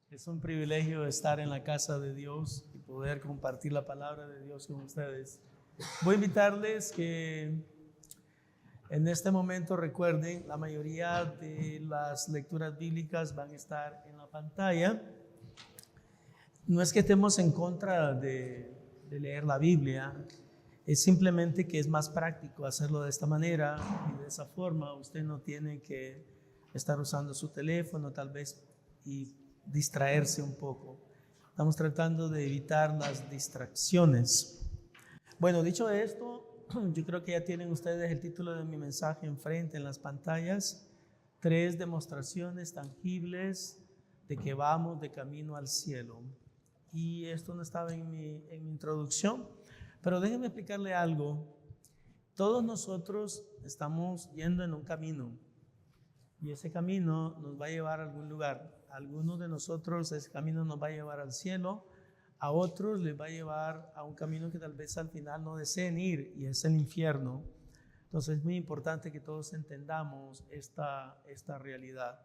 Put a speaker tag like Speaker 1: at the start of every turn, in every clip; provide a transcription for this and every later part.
Speaker 1: Es un privilegio estar en la casa de Dios y poder compartir la palabra de Dios con ustedes. Voy a invitarles que en este momento recuerden, la mayoría de las lecturas bíblicas van a estar en la pantalla. No es que estemos en contra de leer la Biblia, es simplemente que es más práctico hacerlo de esta manera y de esa forma. Usted no tiene que estar usando su teléfono tal vez y distraerse un poco. Estamos tratando de evitar las distracciones. Bueno, dicho esto, yo creo que ya tienen ustedes el título de mi mensaje enfrente en las pantallas. 3 demostraciones tangibles de que vamos de camino al cielo. Y esto no estaba en mi introducción, pero déjenme explicarle algo. Todos nosotros estamos yendo en un camino y ese camino nos va a llevar a algún lugar. A algunos de nosotros ese camino nos va a llevar al cielo, a otros les va a llevar a un camino que tal vez al final no deseen ir, y es el infierno. Entonces es muy importante que todos entendamos esta realidad.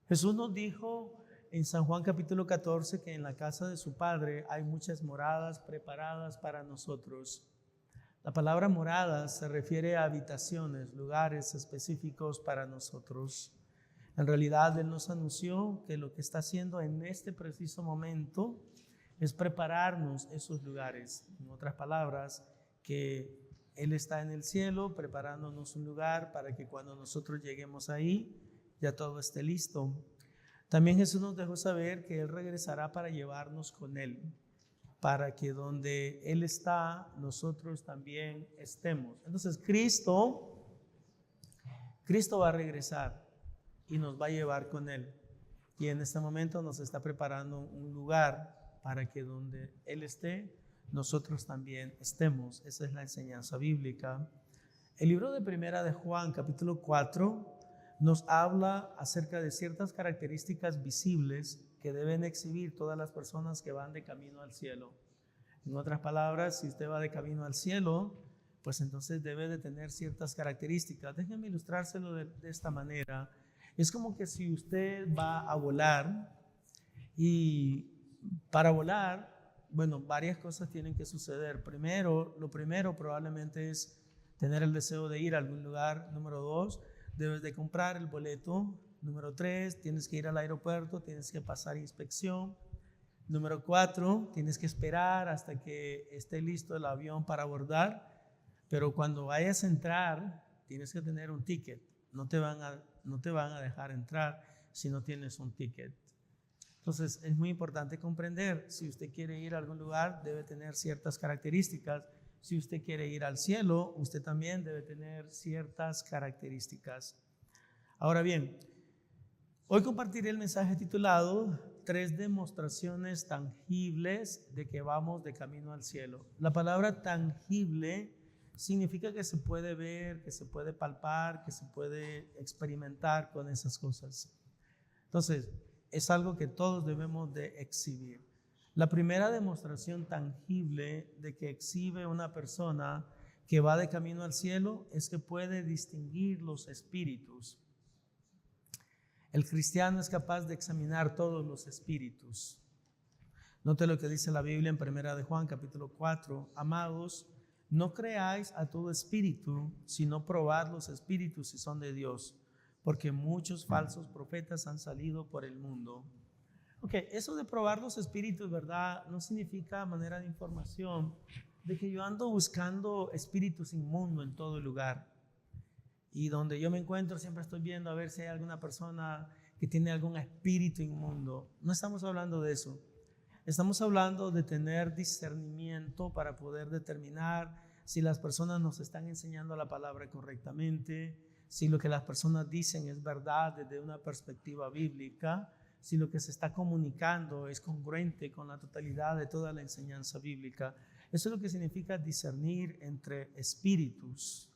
Speaker 1: Jesús nos dijo en San Juan capítulo 14 que en la casa de su Padre hay muchas moradas preparadas para nosotros. La palabra moradas se refiere a habitaciones, lugares específicos para nosotros. En realidad Él nos anunció que lo que está haciendo en este preciso momento es prepararnos esos lugares. En otras palabras, que Él está en el cielo preparándonos un lugar para que cuando nosotros lleguemos ahí ya todo esté listo. También Jesús nos dejó saber que Él regresará para llevarnos con Él, para que donde Él está, nosotros también estemos. Entonces Cristo va a regresar y nos va a llevar con Él. Y en este momento nos está preparando un lugar para que donde Él esté, nosotros también estemos. Esa es la enseñanza bíblica. El libro de Primera de Juan, capítulo 4, nos habla acerca de ciertas características visibles que deben exhibir todas las personas que van de camino al cielo. En otras palabras, si usted va de camino al cielo, pues entonces debe de tener ciertas características. Déjenme ilustrárselo de esta manera. Es como que si usted va a volar, y para volar, bueno, varias cosas tienen que suceder. Lo primero probablemente es tener el deseo de ir a algún lugar. Número 2, debes de comprar el boleto. Número 3, tienes que ir al aeropuerto, tienes que pasar inspección. Número 4, tienes que esperar hasta que esté listo el avión para abordar. Pero cuando vayas a entrar, tienes que tener un ticket. No te van a dejar entrar si no tienes un ticket. Entonces es muy importante comprender, si usted quiere ir a algún lugar, debe tener ciertas características. Si usted quiere ir al cielo, usted también debe tener ciertas características. Ahora bien, hoy compartiré el mensaje titulado 3 demostraciones tangibles de que vamos de camino al cielo. La palabra tangible significa que se puede ver, que se puede palpar, que se puede experimentar con esas cosas. Entonces, es algo que todos debemos de exhibir. La primera demostración tangible de que exhibe una persona que va de camino al cielo es que puede distinguir los espíritus. El cristiano es capaz de examinar todos los espíritus. Note lo que dice la Biblia en Primera de Juan, capítulo 4. Amados, no creáis a todo espíritu, sino probad los espíritus si son de Dios, porque muchos falsos profetas han salido por el mundo. Eso de probar los espíritus, ¿verdad? No significa, manera de información, de que yo ando buscando espíritus inmundos en todo lugar. Y donde yo me encuentro siempre estoy viendo a ver si hay alguna persona que tiene algún espíritu inmundo. No estamos hablando de eso. Estamos hablando de tener discernimiento para poder determinar si las personas nos están enseñando la palabra correctamente, si lo que las personas dicen es verdad desde una perspectiva bíblica, si lo que se está comunicando es congruente con la totalidad de toda la enseñanza bíblica. Eso es lo que significa discernir entre espíritus.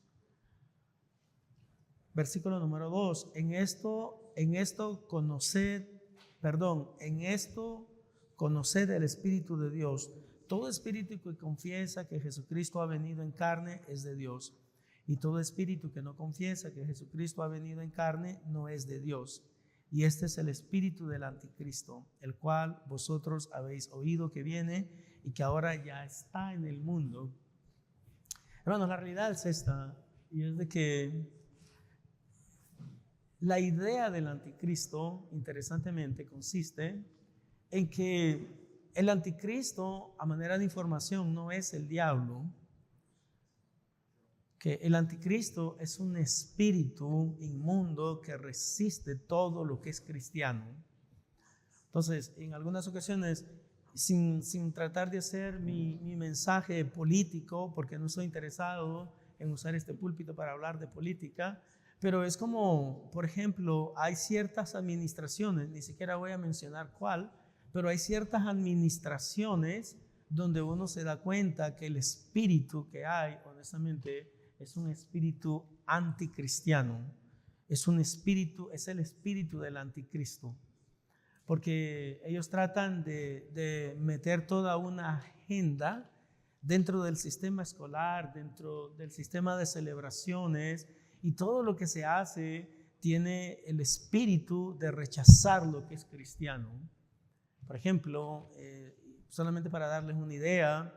Speaker 1: Versículo número 2. En esto conoced el Espíritu de Dios. Todo espíritu que confiesa que Jesucristo ha venido en carne es de Dios. Y todo espíritu que no confiesa que Jesucristo ha venido en carne no es de Dios. y este es el espíritu del anticristo, el cual vosotros habéis oído que viene y que ahora ya está en el mundo. Hermanos, la realidad es esta, y es de que la idea del anticristo, interesantemente, consiste en que el anticristo, a manera de información, no es el diablo, que el anticristo es un espíritu inmundo que resiste todo lo que es cristiano. Entonces, en algunas ocasiones, sin tratar de hacer mi mensaje político, porque no estoy interesado en usar este púlpito para hablar de política, pero es como, por ejemplo, hay ciertas administraciones, ni siquiera voy a mencionar cuál, pero hay ciertas administraciones donde uno se da cuenta que el espíritu que hay, honestamente, es un espíritu anticristiano, es el espíritu del anticristo, porque ellos tratan de meter toda una agenda dentro del sistema escolar, dentro del sistema de celebraciones, y todo lo que se hace tiene el espíritu de rechazar lo que es cristiano. Por ejemplo, solamente para darles una idea,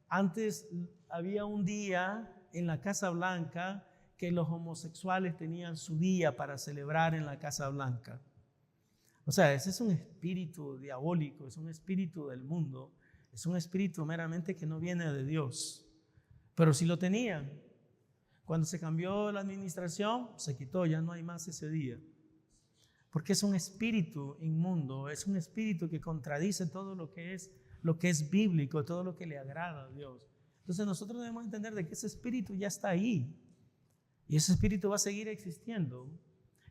Speaker 1: antes había un día en la Casa Blanca que los homosexuales tenían su día para celebrar en la Casa Blanca. O sea, ese es un espíritu diabólico, es un espíritu del mundo, es un espíritu meramente que no viene de Dios. Pero sí lo tenían. Cuando se cambió la administración, se quitó, ya no hay más ese día. Porque es un espíritu inmundo, es un espíritu que contradice todo lo que es bíblico, todo lo que le agrada a Dios. Entonces nosotros debemos entender de que ese espíritu ya está ahí y ese espíritu va a seguir existiendo.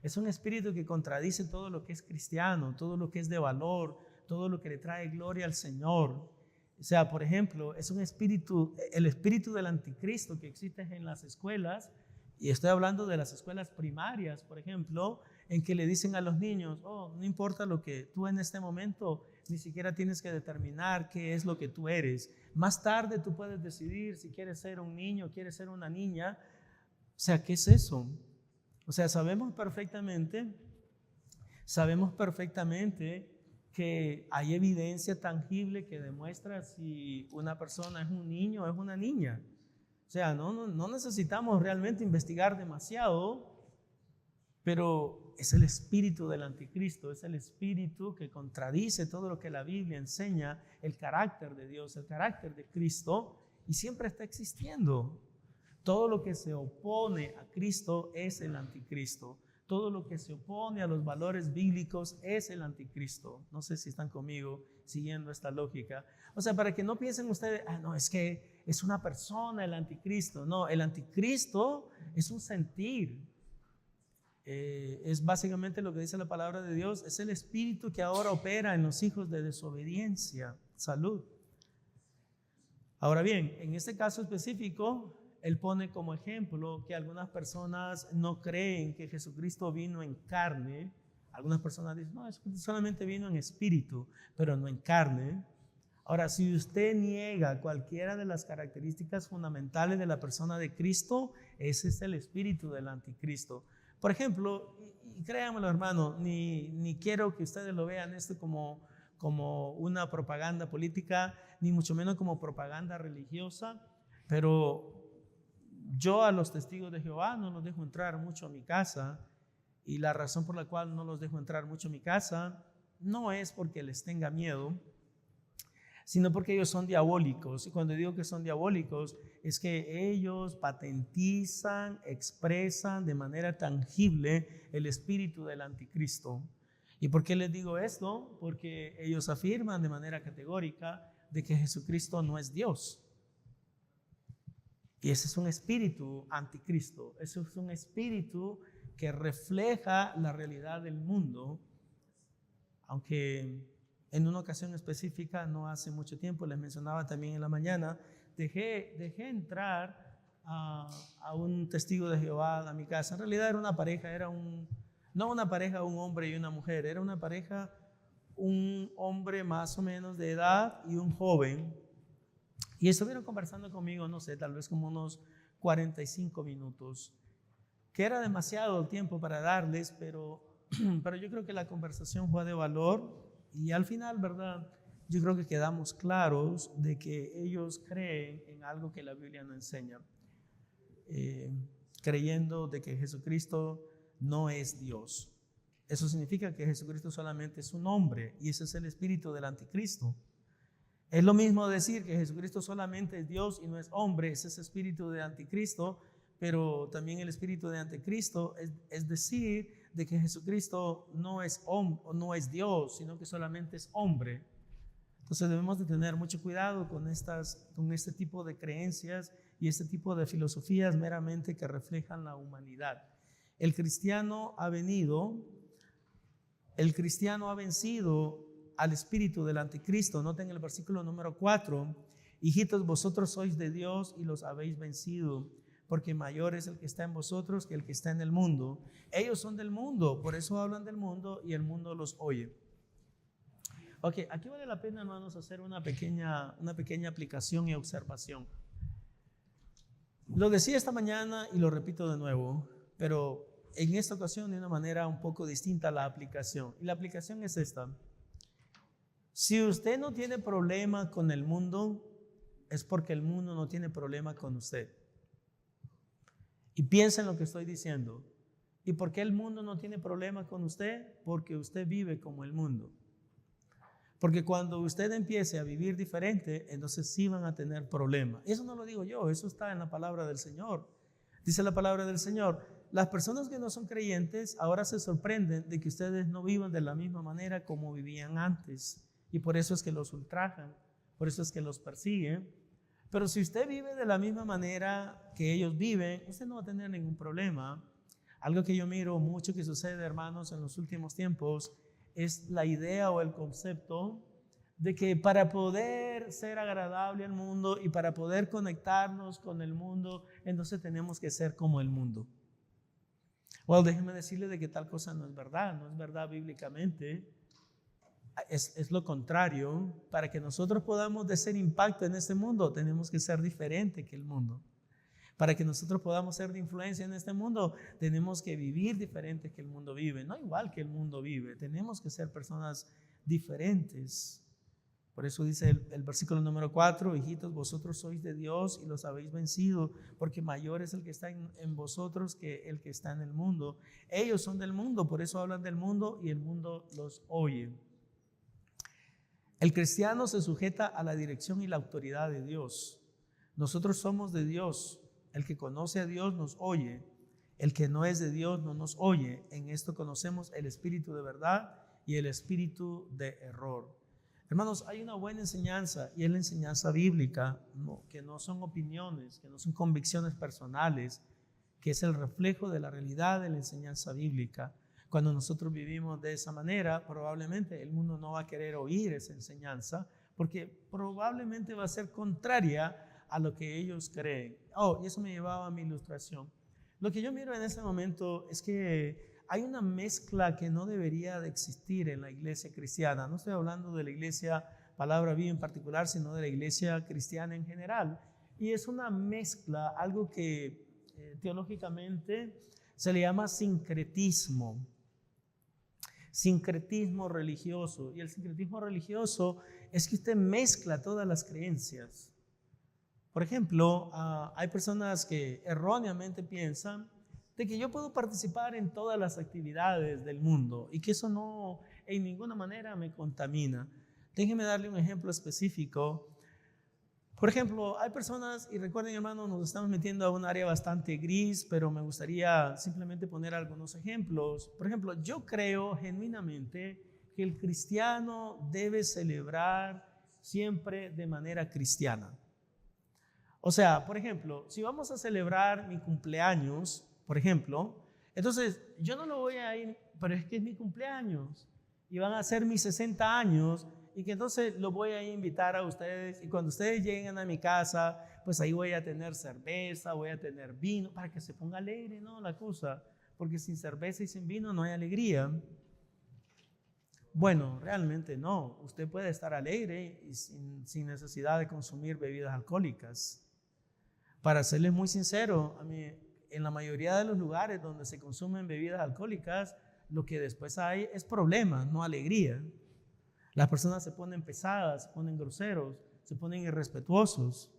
Speaker 1: Es un espíritu que contradice todo lo que es cristiano, todo lo que es de valor, todo lo que le trae gloria al Señor. O sea, por ejemplo, es un espíritu, el espíritu del anticristo que existe en las escuelas, y estoy hablando de las escuelas primarias, por ejemplo, en que le dicen a los niños, no importa lo que tú en este momento, ni siquiera tienes que determinar qué es lo que tú eres. Más tarde tú puedes decidir si quieres ser un niño, quieres ser una niña. O sea, ¿qué es eso? O sea, sabemos perfectamente que hay evidencia tangible que demuestra si una persona es un niño o es una niña. O sea, no necesitamos realmente investigar demasiado, pero es el espíritu del anticristo, es el espíritu que contradice todo lo que la Biblia enseña, el carácter de Dios, el carácter de Cristo, y siempre está existiendo. Todo lo que se opone a Cristo es el anticristo. Todo lo que se opone a los valores bíblicos es el anticristo. No sé si están conmigo siguiendo esta lógica. O sea, para que no piensen ustedes, no, es que es una persona el anticristo. No, el anticristo es un sentir. Es básicamente lo que dice la palabra de Dios. Es el espíritu que ahora opera en los hijos de desobediencia. Salud. Ahora bien, en este caso específico, él pone como ejemplo que algunas personas no creen que Jesucristo vino en carne. Algunas personas dicen, no, solamente vino en espíritu, pero no en carne. Ahora, si usted niega cualquiera de las características fundamentales de la persona de Cristo, ese es el espíritu del anticristo. Por ejemplo, y créanmelo, hermano, ni quiero que ustedes lo vean esto como una propaganda política, ni mucho menos como propaganda religiosa, pero yo a los testigos de Jehová no los dejo entrar mucho a mi casa, y la razón por la cual no los dejo entrar mucho a mi casa no es porque les tenga miedo, sino porque ellos son diabólicos. Y cuando digo que son diabólicos, es que ellos patentizan, expresan de manera tangible el espíritu del anticristo. ¿Y por qué les digo esto? Porque ellos afirman de manera categórica de que Jesucristo no es Dios. Y ese es un espíritu anticristo. Ese es un espíritu que refleja la realidad del mundo. Aunque en una ocasión específica, no hace mucho tiempo, les mencionaba también en la mañana, dejé entrar a un testigo de Jehová a mi casa. En realidad era una pareja, no una pareja, un hombre y una mujer, era una pareja, un hombre más o menos de edad y un joven. Y estuvieron conversando conmigo, no sé, tal vez como unos 45 minutos, que era demasiado tiempo para darles, pero pero yo creo que la conversación fue de valor y al final, ¿verdad? Yo creo que quedamos claros de que ellos creen en algo que la Biblia no enseña, creyendo de que Jesucristo no es Dios. Eso significa que Jesucristo solamente es un hombre y ese es el espíritu del anticristo. Es lo mismo decir que Jesucristo solamente es Dios y no es hombre, ese es el espíritu del anticristo, pero también el espíritu de anticristo es decir de que Jesucristo no es Dios, sino que solamente es hombre. Entonces debemos de tener mucho cuidado con este tipo de creencias y este tipo de filosofías meramente que reflejan la humanidad. El cristiano ha vencido al espíritu del anticristo. Noten el versículo número 4: hijitos, vosotros sois de Dios y los habéis vencido, porque mayor es el que está en vosotros que el que está en el mundo. Ellos son del mundo, por eso hablan del mundo y el mundo los oye. Ok, aquí vale la pena, hermanos, hacer una pequeña aplicación y observación. Lo decía esta mañana y lo repito de nuevo, pero en esta ocasión de una manera un poco distinta la aplicación. Y la aplicación es esta: si usted no tiene problema con el mundo, es porque el mundo no tiene problema con usted. Y piensa en lo que estoy diciendo. ¿Y por qué el mundo no tiene problema con usted? Porque usted vive como el mundo. Porque cuando usted empiece a vivir diferente, entonces sí van a tener problemas. Eso no lo digo yo, eso está en la palabra del Señor. Dice la palabra del Señor: las personas que no son creyentes ahora se sorprenden de que ustedes no vivan de la misma manera como vivían antes. Y por eso es que los ultrajan, por eso es que los persiguen. Pero si usted vive de la misma manera que ellos viven, usted no va a tener ningún problema. Algo que yo miro mucho que sucede, hermanos, en los últimos tiempos es la idea o el concepto de que para poder ser agradable al mundo y para poder conectarnos con el mundo, entonces tenemos que ser como el mundo. Bueno, déjenme decirle de que tal cosa no es verdad bíblicamente. Es lo contrario. Para que nosotros podamos hacer impacto en este mundo, tenemos que ser diferente que el mundo. Para que nosotros podamos ser de influencia en este mundo, tenemos que vivir diferente que el mundo vive, no igual que el mundo vive. Tenemos que ser personas diferentes. Por eso dice el versículo número 4: hijitos, vosotros sois de Dios y los habéis vencido, porque mayor es el que está en vosotros que el que está en el mundo. Ellos son del mundo, por eso hablan del mundo y el mundo los oye. El cristiano se sujeta a la dirección y la autoridad de Dios. Nosotros somos de Dios. El que conoce a Dios nos oye. El que no es de Dios no nos oye. En esto conocemos el espíritu de verdad y el espíritu de error. Hermanos, hay una buena enseñanza y es la enseñanza bíblica, que no son opiniones, que no son convicciones personales, que es el reflejo de la realidad de la enseñanza bíblica. Cuando nosotros vivimos de esa manera, probablemente el mundo no va a querer oír esa enseñanza porque probablemente va a ser contraria a lo que ellos creen. Y eso me llevaba a mi ilustración. Lo que yo miro en este momento es que hay una mezcla que no debería de existir en la iglesia cristiana. No estoy hablando de la iglesia Palabra Viva en particular, sino de la iglesia cristiana en general. Y es una mezcla, algo que teológicamente se le llama sincretismo. Sincretismo religioso. Y el sincretismo religioso es que usted mezcla todas las creencias. Por ejemplo, hay personas que erróneamente piensan de que yo puedo participar en todas las actividades del mundo y que eso no en ninguna manera me contamina. Déjenme darle un ejemplo específico. Por ejemplo, hay personas, y recuerden, hermanos, nos estamos metiendo a un área bastante gris, pero me gustaría simplemente poner algunos ejemplos. Por ejemplo, yo creo genuinamente que el cristiano debe celebrar siempre de manera cristiana. O sea, por ejemplo, si vamos a celebrar mi cumpleaños, por ejemplo, entonces yo no lo voy a ir, pero es que es mi cumpleaños y van a ser mis 60 años y que entonces los voy a invitar a ustedes y cuando ustedes lleguen a mi casa, pues ahí voy a tener cerveza, voy a tener vino, para que se ponga alegre, ¿no? La cosa, porque sin cerveza y sin vino no hay alegría. Bueno, realmente no. Usted puede estar alegre y sin necesidad de consumir bebidas alcohólicas. Para serles muy sincero, en la mayoría de los lugares donde se consumen bebidas alcohólicas, lo que después hay es problemas, no alegría. Las personas se ponen pesadas, se ponen groseros, se ponen irrespetuosos.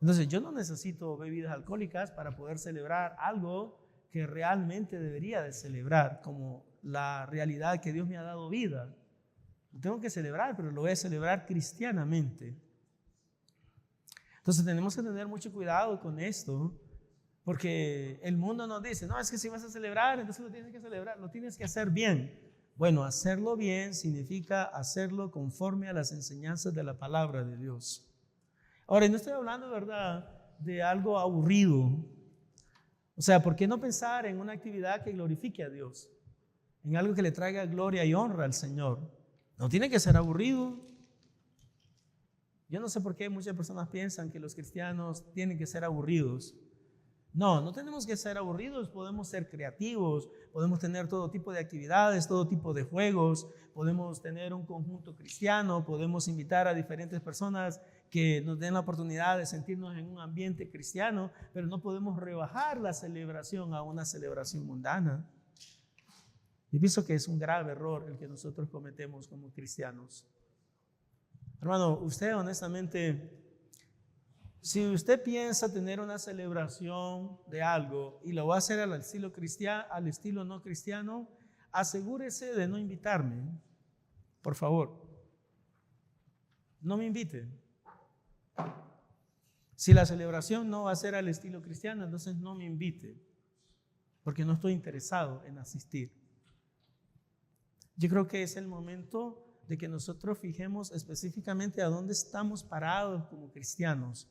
Speaker 1: Entonces yo no necesito bebidas alcohólicas para poder celebrar algo que realmente debería de celebrar, como la realidad que Dios me ha dado vida. Lo tengo que celebrar, pero lo voy a celebrar cristianamente. Entonces tenemos que tener mucho cuidado con esto, porque el mundo nos dice, no, es que si vas a celebrar, entonces lo tienes que celebrar, lo tienes que hacer bien. Bueno, hacerlo bien significa hacerlo conforme a las enseñanzas de la palabra de Dios. Ahora, no estoy hablando, ¿verdad?, de algo aburrido. O sea, ¿por qué no pensar en una actividad que glorifique a Dios? En algo que le traiga gloria y honra al Señor. No tiene que ser aburrido. Yo no sé por qué muchas personas piensan que los cristianos tienen que ser aburridos. No, no tenemos que ser aburridos, podemos ser creativos, podemos tener todo tipo de actividades, todo tipo de juegos, podemos tener un conjunto cristiano, podemos invitar a diferentes personas que nos den la oportunidad de sentirnos en un ambiente cristiano, pero no podemos rebajar la celebración a una celebración mundana. Yo pienso que es un grave error el que nosotros cometemos como cristianos. Hermano, usted honestamente, si usted piensa tener una celebración de algo y lo va a hacer al estilo cristiano, al estilo no cristiano, asegúrese de no invitarme, por favor. No me invite. Si la celebración no va a ser al estilo cristiano, entonces no me invite, porque no estoy interesado en asistir. Yo creo que es el momento de que nosotros fijemos específicamente a dónde estamos parados como cristianos,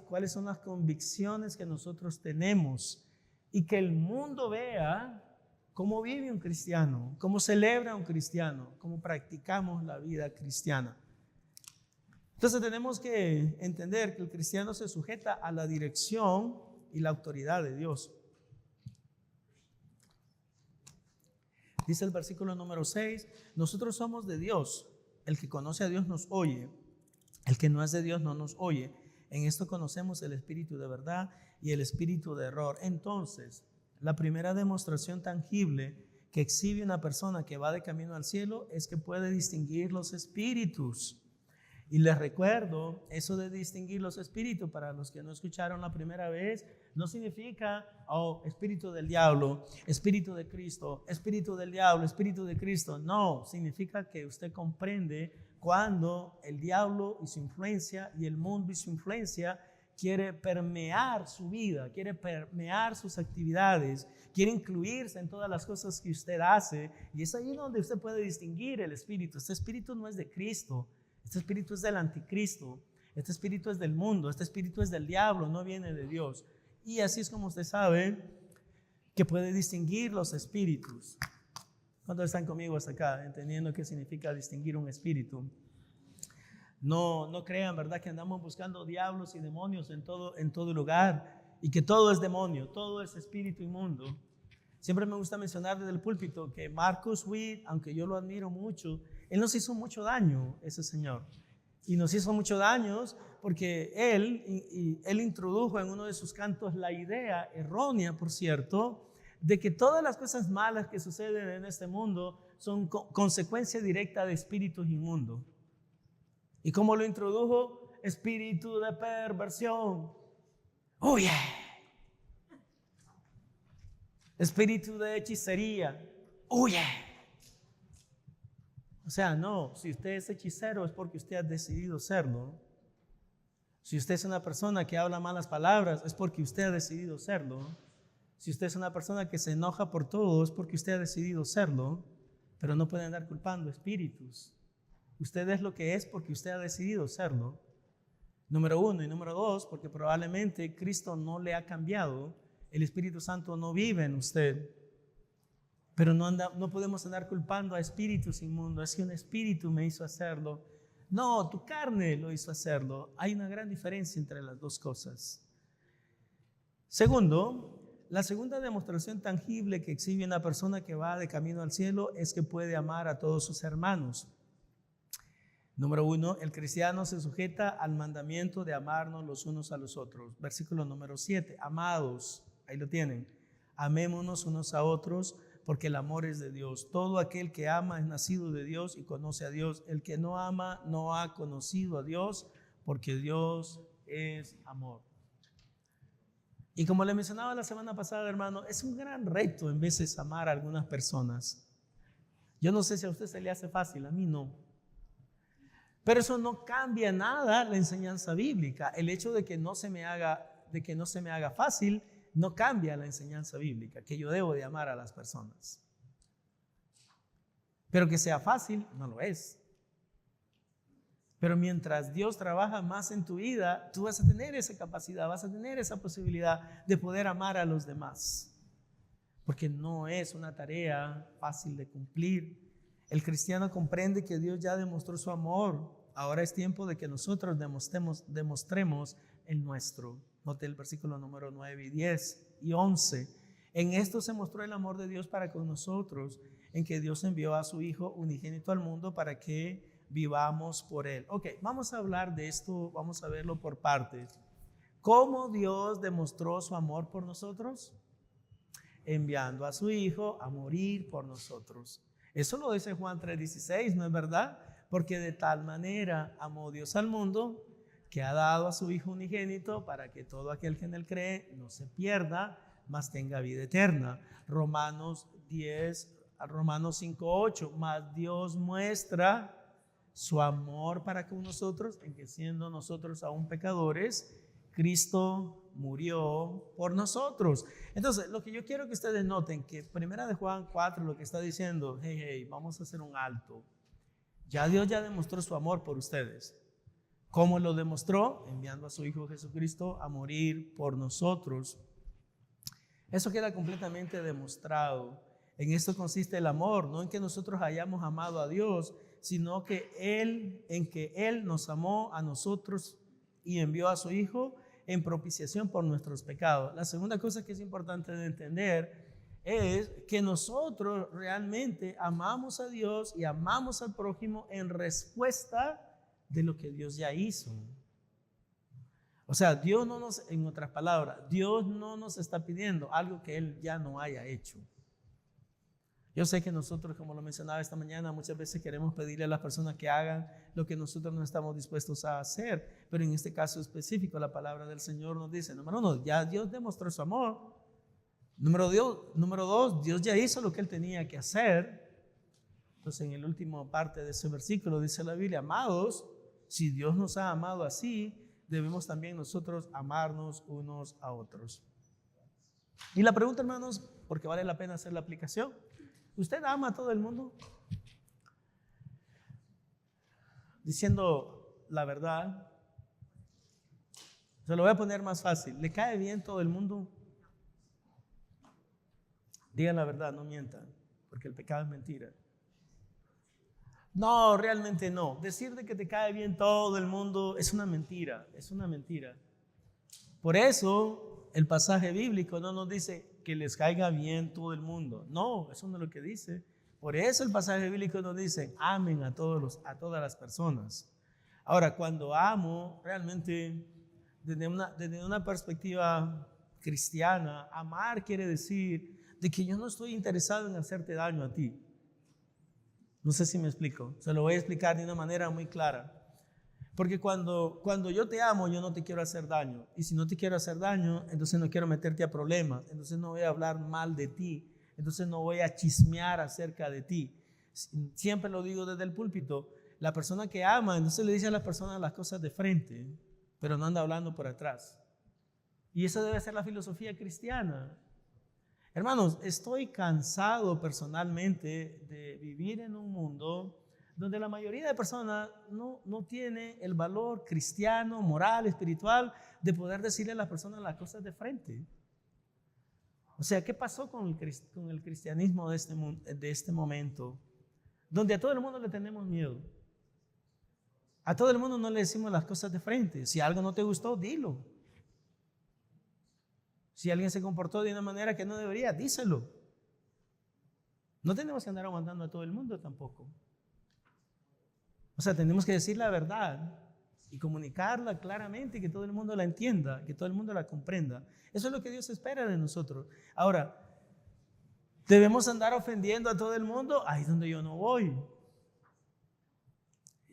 Speaker 1: cuáles son las convicciones que nosotros tenemos, y que el mundo vea cómo vive un cristiano, cómo celebra un cristiano, cómo practicamos la vida cristiana. Entonces tenemos que entender que el cristiano se sujeta a la dirección y la autoridad de Dios. Dice el versículo número 6, nosotros somos de Dios, el que conoce a Dios nos oye, el que no es de Dios no nos oye. En esto conocemos el espíritu de verdad y el espíritu de error. Entonces, la primera demostración tangible que exhibe una persona que va de camino al cielo es que puede distinguir los espíritus. Y les recuerdo, eso de distinguir los espíritus, para los que no escucharon la primera vez, no significa, espíritu del diablo, espíritu de Cristo, espíritu del diablo, espíritu de Cristo. No, significa que usted comprende cuando el diablo y su influencia y el mundo y su influencia quiere permear su vida, quiere permear sus actividades, quiere incluirse en todas las cosas que usted hace. Y es ahí donde usted puede distinguir el espíritu. Este espíritu no es de Cristo. Este espíritu es del anticristo, este espíritu es del mundo, este espíritu es del diablo, no viene de Dios. Y así es como usted sabe que puede distinguir los espíritus. ¿Cuántos están conmigo hasta acá, entendiendo qué significa distinguir un espíritu? No crean, ¿verdad?, que andamos buscando diablos y demonios en todo lugar, y que todo es demonio, todo es espíritu inmundo. Siempre me gusta mencionar desde el púlpito que Marcus Witt, aunque yo lo admiro mucho, él nos hizo mucho daño, ese señor. Y nos hizo mucho daño porque él introdujo en uno de sus cantos la idea, errónea por cierto, de que todas las cosas malas que suceden en este mundo son consecuencia directa de espíritus inmundos. ¿Y cómo lo introdujo? Espíritu de perversión. ¡Oh, yeah! Espíritu de hechicería. ¡Oh, yeah! O sea, no, si usted es hechicero es porque usted ha decidido serlo. Si usted es una persona que habla malas palabras es porque usted ha decidido serlo. Si usted es una persona que se enoja por todo es porque usted ha decidido serlo. Pero no puede andar culpando espíritus. Usted es lo que es porque usted ha decidido serlo. Número 1. Y número 2, porque probablemente Cristo no le ha cambiado. El Espíritu Santo no vive en usted. Pero no podemos andar culpando a espíritus inmundos. Es que un espíritu me hizo hacerlo. No, tu carne lo hizo hacerlo. Hay una gran diferencia entre las dos cosas. Segundo, la segunda demostración tangible que exhibe una persona que va de camino al cielo es que puede amar a todos sus hermanos. Número 1, el cristiano se sujeta al mandamiento de amarnos los unos a los otros. Versículo número 7, amados, ahí lo tienen. Amémonos unos a otros porque el amor es de Dios. Todo aquel que ama es nacido de Dios y conoce a Dios. El que no ama no ha conocido a Dios, porque Dios es amor. Y como le mencionaba la semana pasada, hermano, es un gran reto en veces amar a algunas personas. Yo no sé si a usted se le hace fácil, a mí no. Pero eso no cambia nada la enseñanza bíblica. El hecho de que no se me haga fácil no cambia la enseñanza bíblica, que yo debo de amar a las personas. Pero que sea fácil, no lo es. Pero mientras Dios trabaja más en tu vida, tú vas a tener esa capacidad, vas a tener esa posibilidad de poder amar a los demás. Porque no es una tarea fácil de cumplir. El cristiano comprende que Dios ya demostró su amor. Ahora es tiempo de que nosotros demostremos el nuestro. Note el versículo número 9 y 10 y 11. En esto se mostró el amor de Dios para con nosotros, en que Dios envió a su Hijo unigénito al mundo para que vivamos por Él. Ok, vamos a hablar de esto, vamos a verlo por partes. ¿Cómo Dios demostró su amor por nosotros? Enviando a su Hijo a morir por nosotros. Eso lo dice Juan 3:16, ¿no es verdad? Porque de tal manera amó Dios al mundo, que ha dado a su Hijo unigénito para que todo aquel que en Él cree no se pierda, mas tenga vida eterna. Romanos 5:8, mas Dios muestra su amor para con nosotros, en que siendo nosotros aún pecadores, Cristo murió por nosotros. Entonces, lo que yo quiero que ustedes noten, que primera de Juan 4 lo que está diciendo, hey, vamos a hacer un alto. Ya Dios ya demostró su amor por ustedes. ¿Cómo lo demostró? Enviando a su Hijo Jesucristo a morir por nosotros. Eso queda completamente demostrado. En esto consiste el amor, no en que nosotros hayamos amado a Dios, sino que Él nos amó a nosotros y envió a su Hijo en propiciación por nuestros pecados. La segunda cosa que es importante de entender es que nosotros realmente amamos a Dios y amamos al prójimo en respuesta de lo que Dios ya hizo. O sea, Dios no nos, en otras palabras, Dios no nos está pidiendo algo que Él ya no haya hecho. Yo sé que nosotros, como lo mencionaba esta mañana, muchas veces queremos pedirle a las personas que hagan lo que nosotros no estamos dispuestos a hacer, pero en este caso específico la palabra del Señor nos dice, número uno, ya Dios demostró su amor. Número dos, Dios ya hizo lo que Él tenía que hacer. Entonces en la última parte de ese versículo dice la Biblia, amados, si Dios nos ha amado así, debemos también nosotros amarnos unos a otros. Y la pregunta, hermanos, porque vale la pena hacer la aplicación, ¿usted ama a todo el mundo? Diciendo la verdad, se lo voy a poner más fácil. ¿Le cae bien todo el mundo? Digan la verdad, no mientan, porque el pecado es mentira. No, realmente no. Decir de que te cae bien todo el mundo es una mentira, es una mentira. Por eso el pasaje bíblico no nos dice que les caiga bien todo el mundo. No, eso no es lo que dice. Por eso el pasaje bíblico nos dice, amen a todas las personas. Ahora, cuando amo, realmente desde una perspectiva cristiana, amar quiere decir de que yo no estoy interesado en hacerte daño a ti. No sé si me explico. Se lo voy a explicar de una manera muy clara. Porque cuando yo te amo, yo no te quiero hacer daño. Y si no te quiero hacer daño, entonces no quiero meterte a problemas. Entonces no voy a hablar mal de ti. Entonces no voy a chismear acerca de ti. Siempre lo digo desde el púlpito. La persona que ama, entonces le dice a las personas las cosas de frente, pero no anda hablando por atrás. Y esa debe ser la filosofía cristiana. Hermanos, estoy cansado personalmente de vivir en un mundo donde la mayoría de personas no tiene el valor cristiano, moral, espiritual de poder decirle a las personas las cosas de frente. O sea, ¿qué pasó con el cristianismo de este momento? Donde a todo el mundo le tenemos miedo. A todo el mundo no le decimos las cosas de frente. Si algo no te gustó, dilo. Si alguien se comportó de una manera que no debería, díselo. No tenemos que andar aguantando a todo el mundo tampoco. O sea, tenemos que decir la verdad y comunicarla claramente y que todo el mundo la entienda, que todo el mundo la comprenda. Eso es lo que Dios espera de nosotros. Ahora, Debemos andar ofendiendo a todo el mundo. Ahí es donde yo no voy.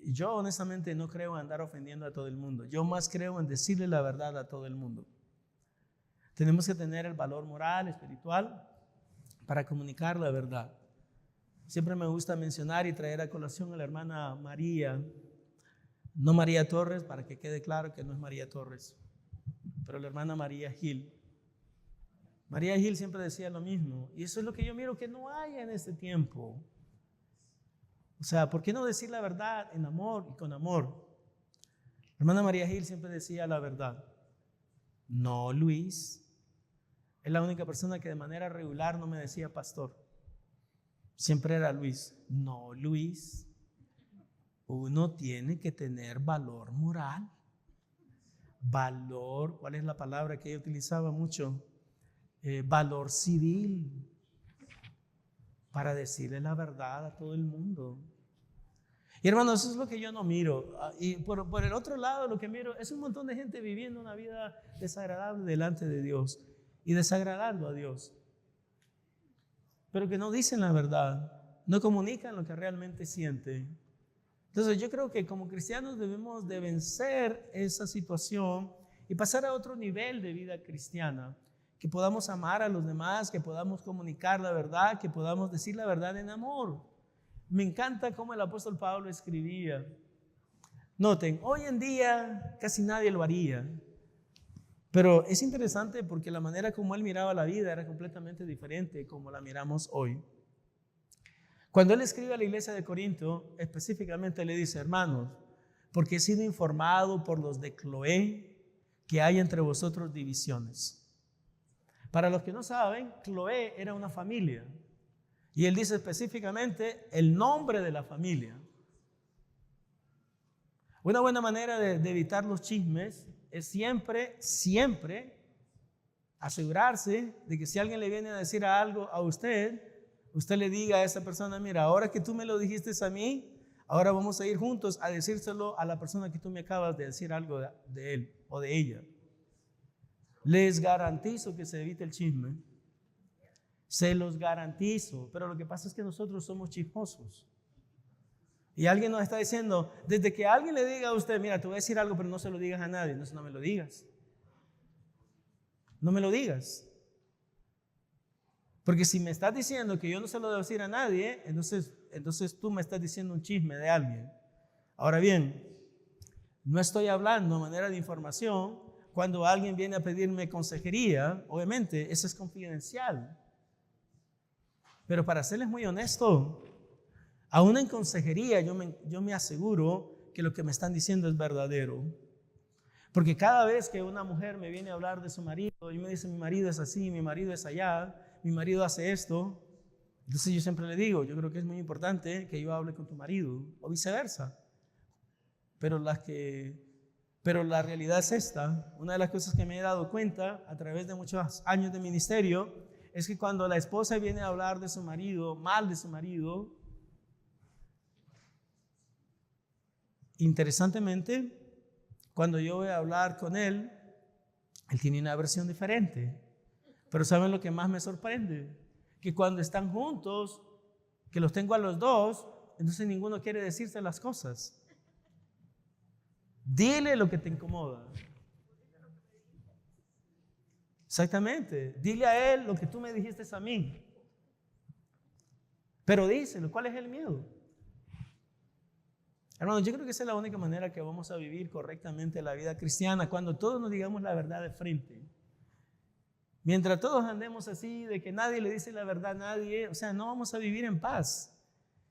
Speaker 1: Yo honestamente no creo en andar ofendiendo a todo el mundo. Yo más creo en decirle la verdad a todo el mundo. Tenemos que tener el valor moral, espiritual, para comunicar la verdad. Siempre me gusta mencionar y traer a colación a la hermana María, no María Torres, para que quede claro que no es María Torres, pero la hermana María Gil. María Gil siempre decía lo mismo, y eso es lo que yo miro que no hay en este tiempo. O sea, ¿por qué no decir la verdad en amor y con amor? La hermana María Gil siempre decía la verdad. No, Luis. Es la única persona que de manera regular no me decía pastor. Siempre era Luis. No, Luis. Uno tiene que tener valor moral. Valor, ¿cuál es la palabra que ella utilizaba mucho? Valor civil. Para decirle la verdad a todo el mundo. Y hermanos, eso es lo que yo no miro. Y por el otro lado, lo que miro es un montón de gente viviendo una vida desagradable delante de Dios y desagradando a Dios. Pero que no dicen la verdad, no comunican lo que realmente sienten. Entonces yo creo que como cristianos debemos de vencer esa situación y pasar a otro nivel de vida cristiana. Que podamos amar a los demás, que podamos comunicar la verdad, que podamos decir la verdad en amor. Me encanta cómo el apóstol Pablo escribía. Noten, hoy en día casi nadie lo haría, pero es interesante porque la manera como él miraba la vida era completamente diferente como la miramos hoy. Cuando él escribe a la iglesia de Corinto, específicamente le dice, hermanos, porque he sido informado por los de Cloé que hay entre vosotros divisiones. Para los que no saben, Cloé era una familia. Y él dice específicamente el nombre de la familia. Una buena manera de evitar los chismes es siempre asegurarse de que si alguien le viene a decir algo a usted, usted le diga a esa persona, mira, ahora que tú me lo dijiste a mí, ahora vamos a ir juntos a decírselo a la persona que tú me acabas de decir algo de él o de ella. Les garantizo que se evite el chisme. Se los garantizo. Pero lo que pasa es que nosotros somos chismosos. Y alguien nos está diciendo, desde que alguien le diga a usted, mira, te voy a decir algo, pero no se lo digas a nadie. Entonces no me lo digas. No me lo digas. Porque si me estás diciendo que yo no se lo debo decir a nadie, entonces tú me estás diciendo un chisme de alguien. Ahora bien, no estoy hablando de manera de información. Cuando alguien viene a pedirme consejería, obviamente eso es confidencial. Pero para serles muy honesto, aún en consejería yo me aseguro que lo que me están diciendo es verdadero. Porque cada vez que una mujer me viene a hablar de su marido y me dice mi marido es así, mi marido es allá, mi marido hace esto, entonces yo siempre le digo, yo creo que es muy importante que yo hable con tu marido o viceversa. Pero la realidad es esta. Una de las cosas que me he dado cuenta a través de muchos años de ministerio es que cuando la esposa viene a hablar de su marido, mal de su marido, interesantemente, cuando yo voy a hablar con él tiene una versión diferente. Pero ¿saben lo que más me sorprende? Que cuando están juntos, que los tengo a los dos, entonces ninguno quiere decirse las cosas. Dile lo que te incomoda. Exactamente. Dile a él lo que tú me dijiste a mí. Pero díselo. ¿Cuál es el miedo? Hermanos, yo creo que esa es la única manera que vamos a vivir correctamente la vida cristiana, cuando todos nos digamos la verdad de frente. Mientras todos andemos así, de que nadie le dice la verdad a nadie, o sea, no vamos a vivir en paz.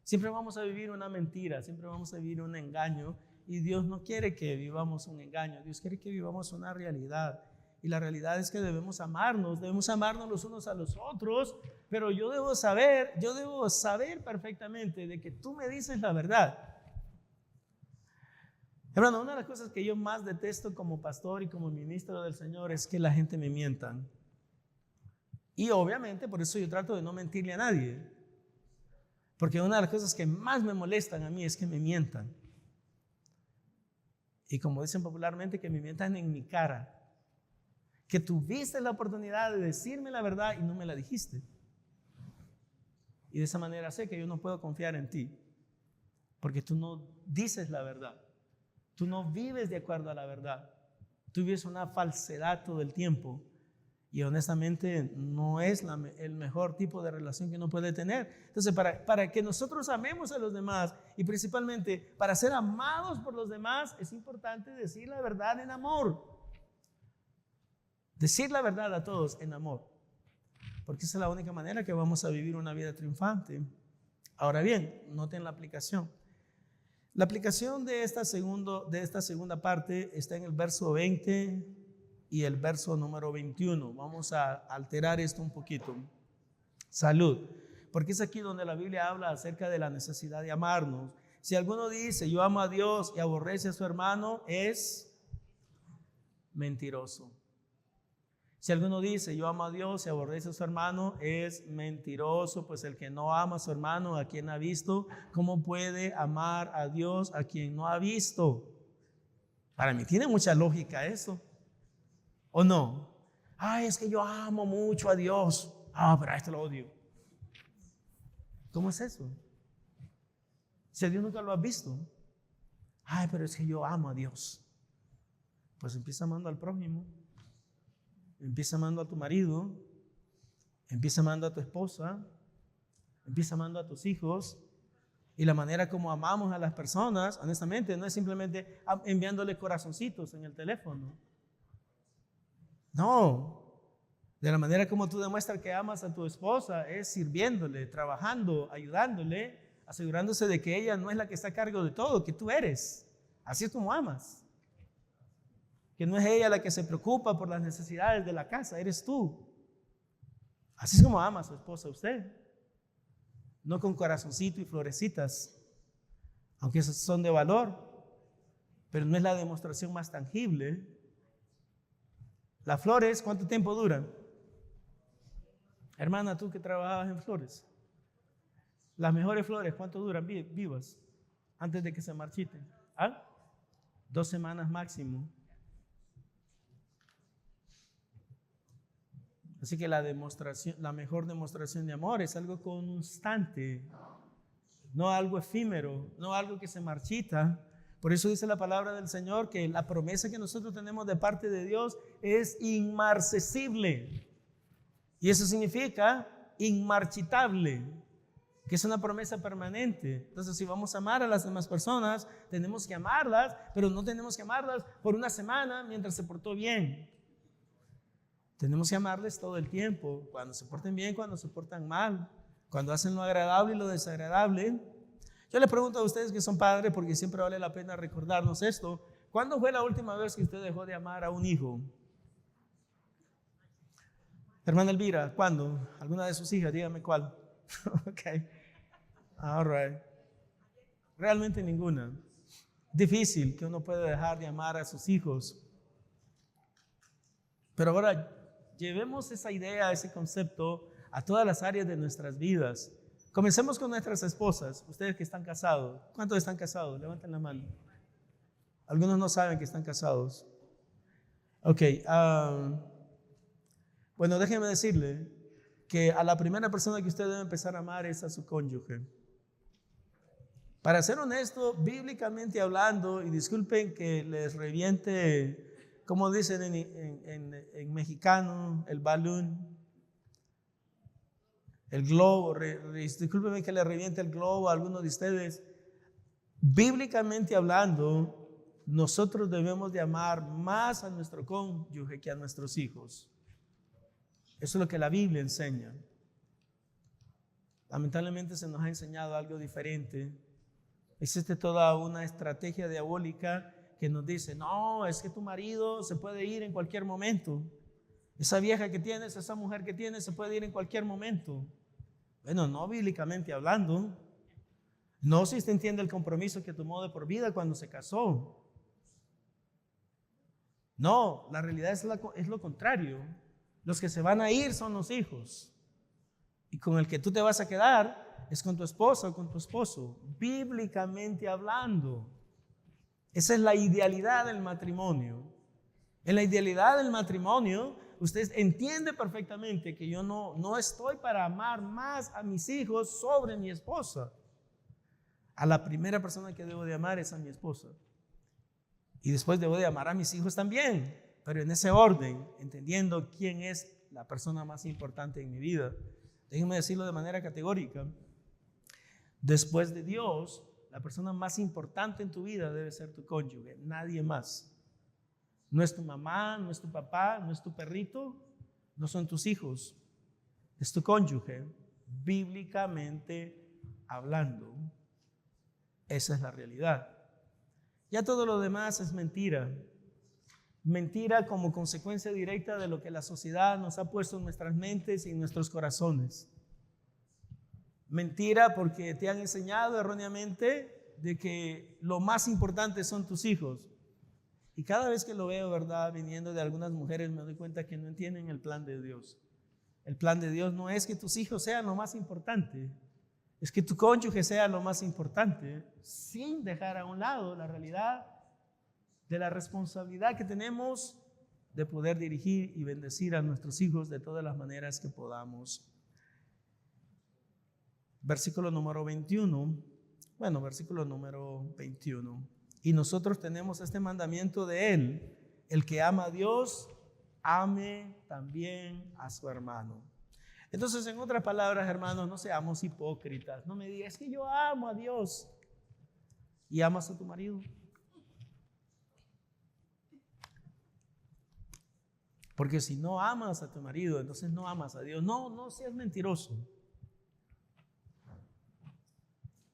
Speaker 1: Siempre vamos a vivir una mentira, siempre vamos a vivir un engaño. Y Dios no quiere que vivamos un engaño, Dios quiere que vivamos una realidad. Y la realidad es que debemos amarnos los unos a los otros, pero yo debo saber perfectamente de que tú me dices la verdad. Hermano, una de las cosas que yo más detesto como pastor y como ministro del Señor es que la gente me mientan. Y obviamente por eso yo trato de no mentirle a nadie. Porque una de las cosas que más me molestan a mí es que me mientan. Y como dicen popularmente, que me mientan en mi cara. Que tuviste la oportunidad de decirme la verdad y no me la dijiste. Y de esa manera sé que yo no puedo confiar en ti, porque tú no dices la verdad. Tú no vives de acuerdo a la verdad. Tú vives una falsedad todo el tiempo. Y honestamente no es el mejor tipo de relación que uno puede tener. Entonces, para que nosotros amemos a los demás y principalmente para ser amados por los demás, es importante decir la verdad en amor. Decir la verdad a todos en amor. Porque esa es la única manera que vamos a vivir una vida triunfante. Ahora bien, noten la aplicación. La aplicación de esta segunda parte está en el verso 20 y el verso número 21. Vamos a alterar esto un poquito. Salud. Porque es aquí donde la Biblia habla acerca de la necesidad de amarnos. Si alguno dice, yo amo a Dios y aborrece a su hermano, es mentiroso. Si alguno dice, yo amo a Dios y aborrece a su hermano, es mentiroso, pues el que no ama a su hermano, a quien ha visto, ¿cómo puede amar a Dios a quien no ha visto? Para mí tiene mucha lógica eso, ¿o no? Ay, es que yo amo mucho a Dios. Pero a esto lo odio. ¿Cómo es eso? Si a Dios nunca lo has visto. Ay, pero es que yo amo a Dios. Pues empieza amando al prójimo. Empieza amando a tu marido, empieza amando a tu esposa, empieza amando a tus hijos. Y la manera como amamos a las personas, honestamente, no es simplemente enviándole corazoncitos en el teléfono. No, de la manera como tú demuestras que amas a tu esposa es sirviéndole, trabajando, ayudándole, asegurándose de que ella no es la que está a cargo de todo, que tú eres. Así es como amas. Que no es ella la que se preocupa por las necesidades de la casa, eres tú. Así es como ama a su esposa usted. No con corazoncito y florecitas, aunque esos son de valor, pero no es la demostración más tangible. Las flores, ¿cuánto tiempo duran? Hermana, tú que trabajabas en flores, las mejores flores, ¿cuánto duran vivas antes de que se marchiten? 2 semanas máximo. Así que la mejor demostración de amor es algo constante, no algo efímero, no algo que se marchita. Por eso dice la palabra del Señor que la promesa que nosotros tenemos de parte de Dios es inmarcesible. Y eso significa inmarchitable, que es una promesa permanente. Entonces, si vamos a amar a las demás personas, tenemos que amarlas, pero no tenemos que amarlas por una semana mientras se portó bien. Tenemos que amarles todo el tiempo, cuando se porten bien, cuando se portan mal, cuando hacen lo agradable y lo desagradable. Yo les pregunto a ustedes que son padres, porque siempre vale la pena recordarnos esto. ¿Cuándo fue la última vez que usted dejó de amar a un hijo? Hermana Elvira, ¿cuándo? ¿Alguna de sus hijas? Dígame cuál. Ok. All right. Realmente ninguna. Difícil que uno pueda dejar de amar a sus hijos. Pero ahora llevemos esa idea, ese concepto a todas las áreas de nuestras vidas. Comencemos con nuestras esposas. Ustedes que están casados. ¿Cuántos están casados? Levanten la mano. Algunos no saben que están casados. Ok. Bueno, déjenme decirle que a la primera persona que usted debe empezar a amar es a su cónyuge. Para ser honesto, bíblicamente hablando, y disculpen que les reviente, como dicen en mexicano, el balón, el globo, discúlpenme que le reviente el globo a algunos de ustedes. Bíblicamente hablando, nosotros debemos de amar más a nuestro cónyuge que a nuestros hijos. Eso es lo que la Biblia enseña. Lamentablemente se nos ha enseñado algo diferente. Existe toda una estrategia diabólica que nos dice, no, es que tu marido se puede ir en cualquier momento. Esa vieja que tienes, esa mujer que tienes, se puede ir en cualquier momento. Bueno, no bíblicamente hablando. No si usted entiende el compromiso que tomó de por vida cuando se casó. No, la realidad es lo contrario. Los que se van a ir son los hijos. Y con el que tú te vas a quedar es con tu esposa o con tu esposo. Bíblicamente hablando. Esa es la idealidad del matrimonio. En la idealidad del matrimonio, usted entiende perfectamente que yo no estoy para amar más a mis hijos sobre mi esposa. A la primera persona que debo de amar es a mi esposa. Y después debo de amar a mis hijos también, pero en ese orden, entendiendo quién es la persona más importante en mi vida. Déjenme decirlo de manera categórica. Después de Dios, la persona más importante en tu vida debe ser tu cónyuge, nadie más. No es tu mamá, no es tu papá, no es tu perrito, no son tus hijos, es tu cónyuge, bíblicamente hablando. Esa es la realidad. Ya todo lo demás es mentira. Mentira como consecuencia directa de lo que la sociedad nos ha puesto en nuestras mentes y en nuestros corazones. Mentira porque te han enseñado erróneamente de que lo más importante son tus hijos. Y cada vez que lo veo, ¿verdad?, viniendo de algunas mujeres, me doy cuenta que no entienden el plan de Dios. El plan de Dios no es que tus hijos sean lo más importante, es que tu cónyuge sea lo más importante, sin dejar a un lado la realidad de la responsabilidad que tenemos de poder dirigir y bendecir a nuestros hijos de todas las maneras que podamos. Versículo número 21. Y nosotros tenemos este mandamiento de Él: el que ama a Dios, ame también a su hermano. Entonces, en otras palabras, hermanos, no seamos hipócritas. No me digas que yo amo a Dios y amas a tu marido. Porque si no amas a tu marido, entonces no amas a Dios. No seas mentiroso.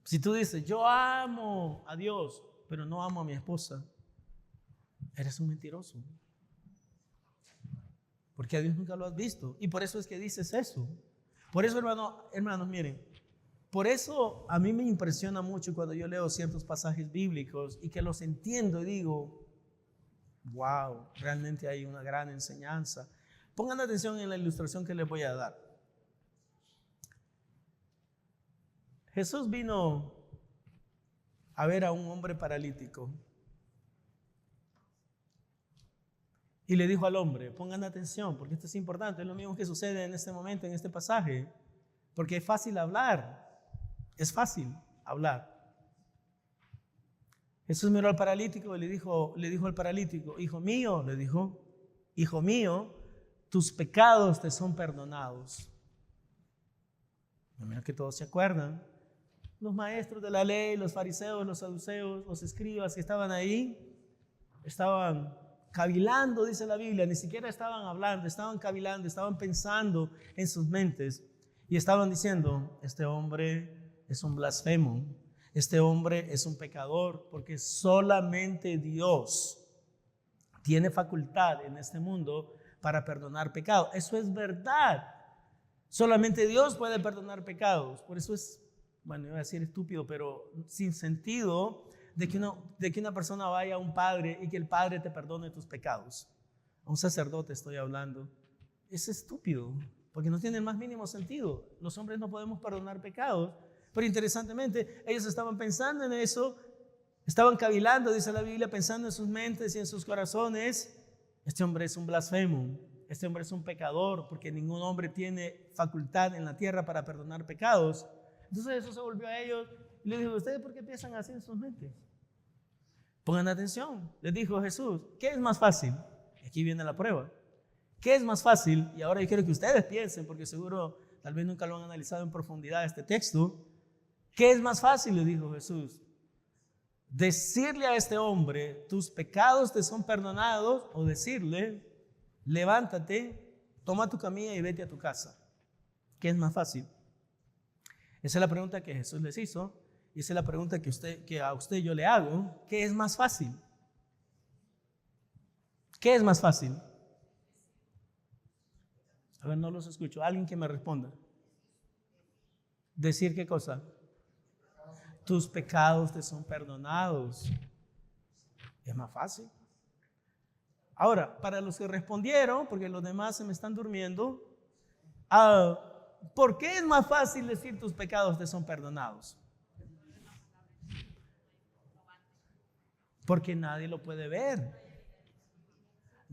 Speaker 1: Si tú dices, yo amo a Dios, pero no amo a mi esposa, eres un mentiroso. Porque a Dios nunca lo has visto. Y por eso es que dices eso. Por eso, hermanos, miren, por eso a mí me impresiona mucho cuando yo leo ciertos pasajes bíblicos y que los entiendo y digo, wow, realmente hay una gran enseñanza. Pongan atención en la ilustración que les voy a dar. Jesús vino a ver a un hombre paralítico y le dijo al hombre, pongan atención porque esto es importante, es lo mismo que sucede en este momento, en este pasaje, porque es fácil hablar, Jesús miró al paralítico y le dijo al paralítico, hijo mío, tus pecados te son perdonados. Mira que todos se acuerdan. Los maestros de la ley, los fariseos, los saduceos, los escribas que estaban ahí, estaban cavilando, dice la Biblia, ni siquiera estaban hablando, estaban cavilando, estaban pensando en sus mentes y estaban diciendo, este hombre es un blasfemo, este hombre es un pecador, porque solamente Dios tiene facultad en este mundo para perdonar pecados. Eso es verdad. Solamente Dios puede perdonar pecados. Por eso es, bueno, iba a decir estúpido, pero sin sentido de que una persona vaya a un padre y que el padre te perdone tus pecados. A un sacerdote estoy hablando. Es estúpido, porque no tiene el más mínimo sentido. Los hombres no podemos perdonar pecados. Pero interesantemente, ellos estaban pensando en eso, estaban cavilando, dice la Biblia, pensando en sus mentes y en sus corazones. Este hombre es un blasfemo. Este hombre es un pecador, porque ningún hombre tiene facultad en la tierra para perdonar pecados. Entonces Jesús se volvió a ellos y les dijo, ¿ustedes por qué piensan así en sus mentes? Pongan atención. Les dijo Jesús, ¿qué es más fácil? Aquí viene la prueba. ¿Qué es más fácil? Y ahora yo quiero que ustedes piensen, porque seguro tal vez nunca lo han analizado en profundidad este texto. ¿Qué es más fácil? Le dijo Jesús. Decirle a este hombre, tus pecados te son perdonados, o decirle, levántate, toma tu camilla y vete a tu casa. ¿Qué es más fácil? Esa es la pregunta que Jesús les hizo y esa es la pregunta que a usted yo le hago. ¿Qué es más fácil? ¿Qué es más fácil? A ver, no los escucho. Alguien que me responda. ¿Decir qué cosa? Tus pecados te son perdonados. Es más fácil. Ahora, para los que respondieron, porque los demás se me están durmiendo, ¿por qué es más fácil decir tus pecados te son perdonados? Porque nadie lo puede ver.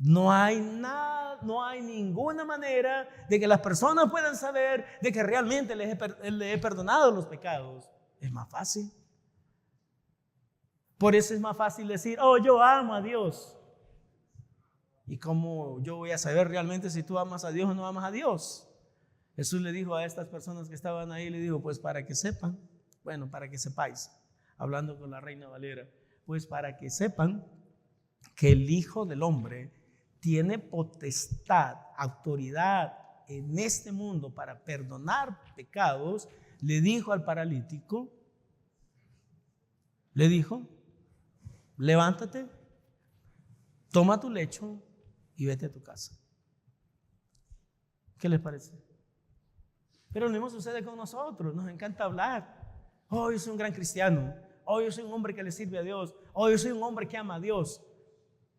Speaker 1: No hay nada, no hay ninguna manera de que las personas puedan saber de que realmente le he perdonado los pecados. Es más fácil. Por eso es más fácil decir, oh, yo amo a Dios. ¿Y cómo yo voy a saber realmente si tú amas a Dios o no amas a Dios? Jesús le dijo a estas personas que estaban ahí, le dijo, pues para que sepan, bueno, para que sepáis, hablando con la Reina Valera, pues para que sepan que el Hijo del Hombre tiene potestad, autoridad en este mundo para perdonar pecados, le dijo al paralítico, le dijo, levántate, toma tu lecho y vete a tu casa. ¿Qué les parece? Pero lo mismo sucede con nosotros, nos encanta hablar. Oh, yo soy un gran cristiano. Oh, yo soy un hombre que le sirve a Dios. Oh, yo soy un hombre que ama a Dios.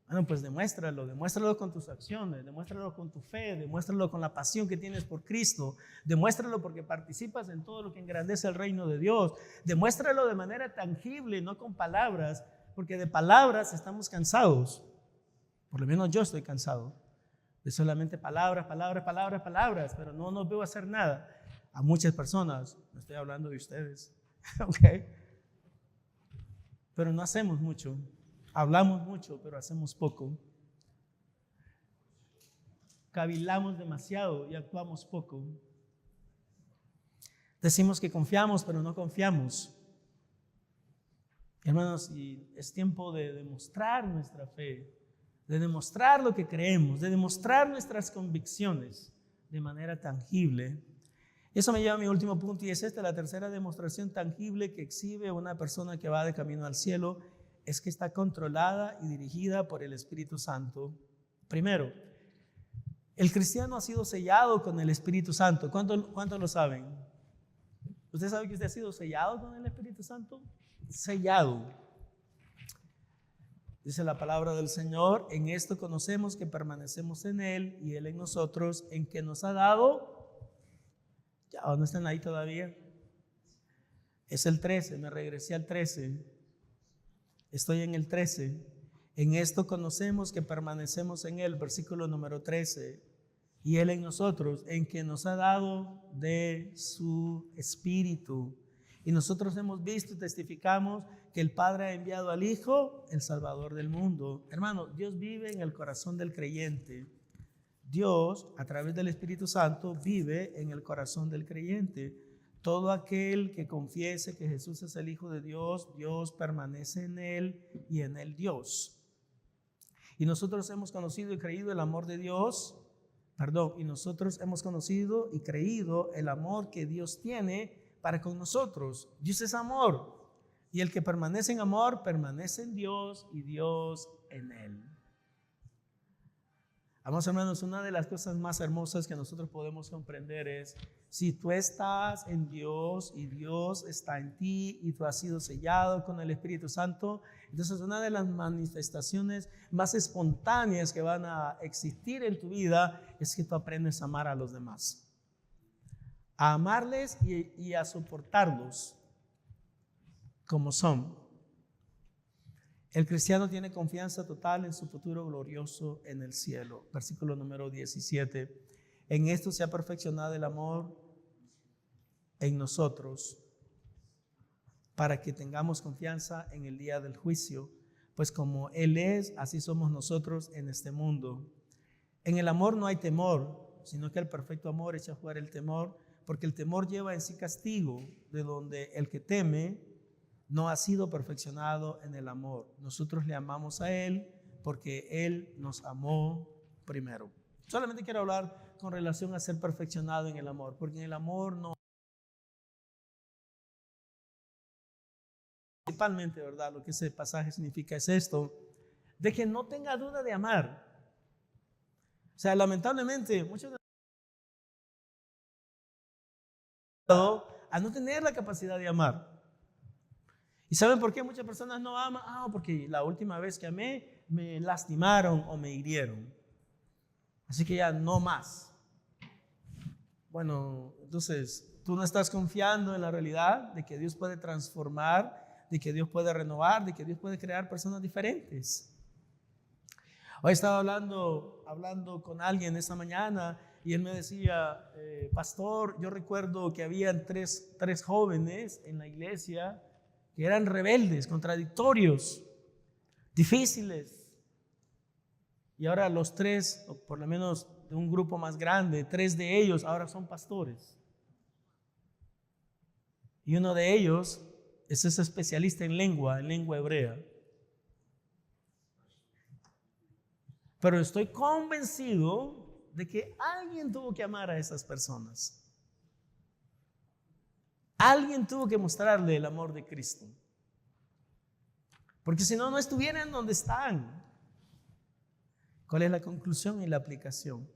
Speaker 1: Bueno, pues demuéstralo con tus acciones, demuéstralo con tu fe, demuéstralo con la pasión que tienes por Cristo, demuéstralo porque participas en todo lo que engrandece el reino de Dios, demuéstralo de manera tangible, no con palabras, porque de palabras estamos cansados, por lo menos yo estoy cansado, de solamente palabras, pero no nos veo hacer nada. A muchas personas, no estoy hablando de ustedes, ¿ok? Pero no hacemos mucho. Hablamos mucho, pero hacemos poco. Cavilamos demasiado y actuamos poco. Decimos que confiamos, pero no confiamos. Hermanos, y es tiempo de demostrar nuestra fe, de demostrar lo que creemos, de demostrar nuestras convicciones de manera tangible. Eso me lleva a mi último punto, y es esta: la tercera demostración tangible que exhibe una persona que va de camino al cielo es que está controlada y dirigida por el Espíritu Santo. Primero, el cristiano ha sido sellado con el Espíritu Santo. ¿Cuántos lo saben? ¿Usted sabe que usted ha sido sellado con el Espíritu Santo? Sellado. Dice la palabra del Señor, en esto conocemos que permanecemos en Él y Él en nosotros, en que nos ha dado, ya no están ahí todavía, es el 13, me regresé al 13. Estoy en el 13. En esto conocemos que permanecemos en Él, versículo número 13. Y Él en nosotros, en que nos ha dado de su Espíritu. Y nosotros hemos visto y testificamos que el Padre ha enviado al Hijo, el Salvador del mundo. Hermano, Dios vive en el corazón del creyente. Dios, a través del Espíritu Santo, vive en el corazón del creyente. Todo aquel que confiese que Jesús es el Hijo de Dios, Dios permanece en Él y en Él Dios. Y nosotros hemos conocido y creído el amor de Dios, y nosotros hemos conocido y creído el amor que Dios tiene para con nosotros. Dios es amor, y el que permanece en amor permanece en Dios y Dios en Él. Amados hermanos, una de las cosas más hermosas que nosotros podemos comprender es: si tú estás en Dios y Dios está en ti y tú has sido sellado con el Espíritu Santo, entonces una de las manifestaciones más espontáneas que van a existir en tu vida es que tú aprendes a amar a los demás, a amarles y a soportarlos como son. El cristiano tiene confianza total en su futuro glorioso en el cielo. Versículo número 17. En esto se ha perfeccionado el amor en nosotros, para que tengamos confianza en el día del juicio, pues como Él es, así somos nosotros en este mundo. En el amor no hay temor, sino que el perfecto amor echa fuera el temor, porque el temor lleva en sí castigo, de donde el que teme no ha sido perfeccionado en el amor. Nosotros le amamos a Él porque Él nos amó primero. Solamente quiero hablar con relación a ser perfeccionado en el amor, porque en el amor no. Principalmente, ¿verdad? Lo que ese pasaje significa es esto, de que no tenga duda de amar. O sea, lamentablemente, muchos a no tener la capacidad de amar. ¿Y saben por qué muchas personas no aman? Porque la última vez que amé me lastimaron o me hirieron. Así que ya no más. Bueno, entonces tú no estás confiando en la realidad de que Dios puede transformar, de que Dios puede renovar, de que Dios puede crear personas diferentes. Hoy estaba hablando con alguien esta mañana y él me decía, pastor, yo recuerdo que habían tres jóvenes en la iglesia que eran rebeldes, contradictorios, difíciles. Y ahora los tres, o por lo menos de un grupo más grande, 3 de ellos ahora son pastores. Y uno de ellos es ese especialista en lengua hebrea. Pero estoy convencido de que alguien tuvo que amar a esas personas. Alguien tuvo que mostrarle el amor de Cristo. Porque si no, no estuvieran donde están. ¿Cuál es la conclusión y la aplicación?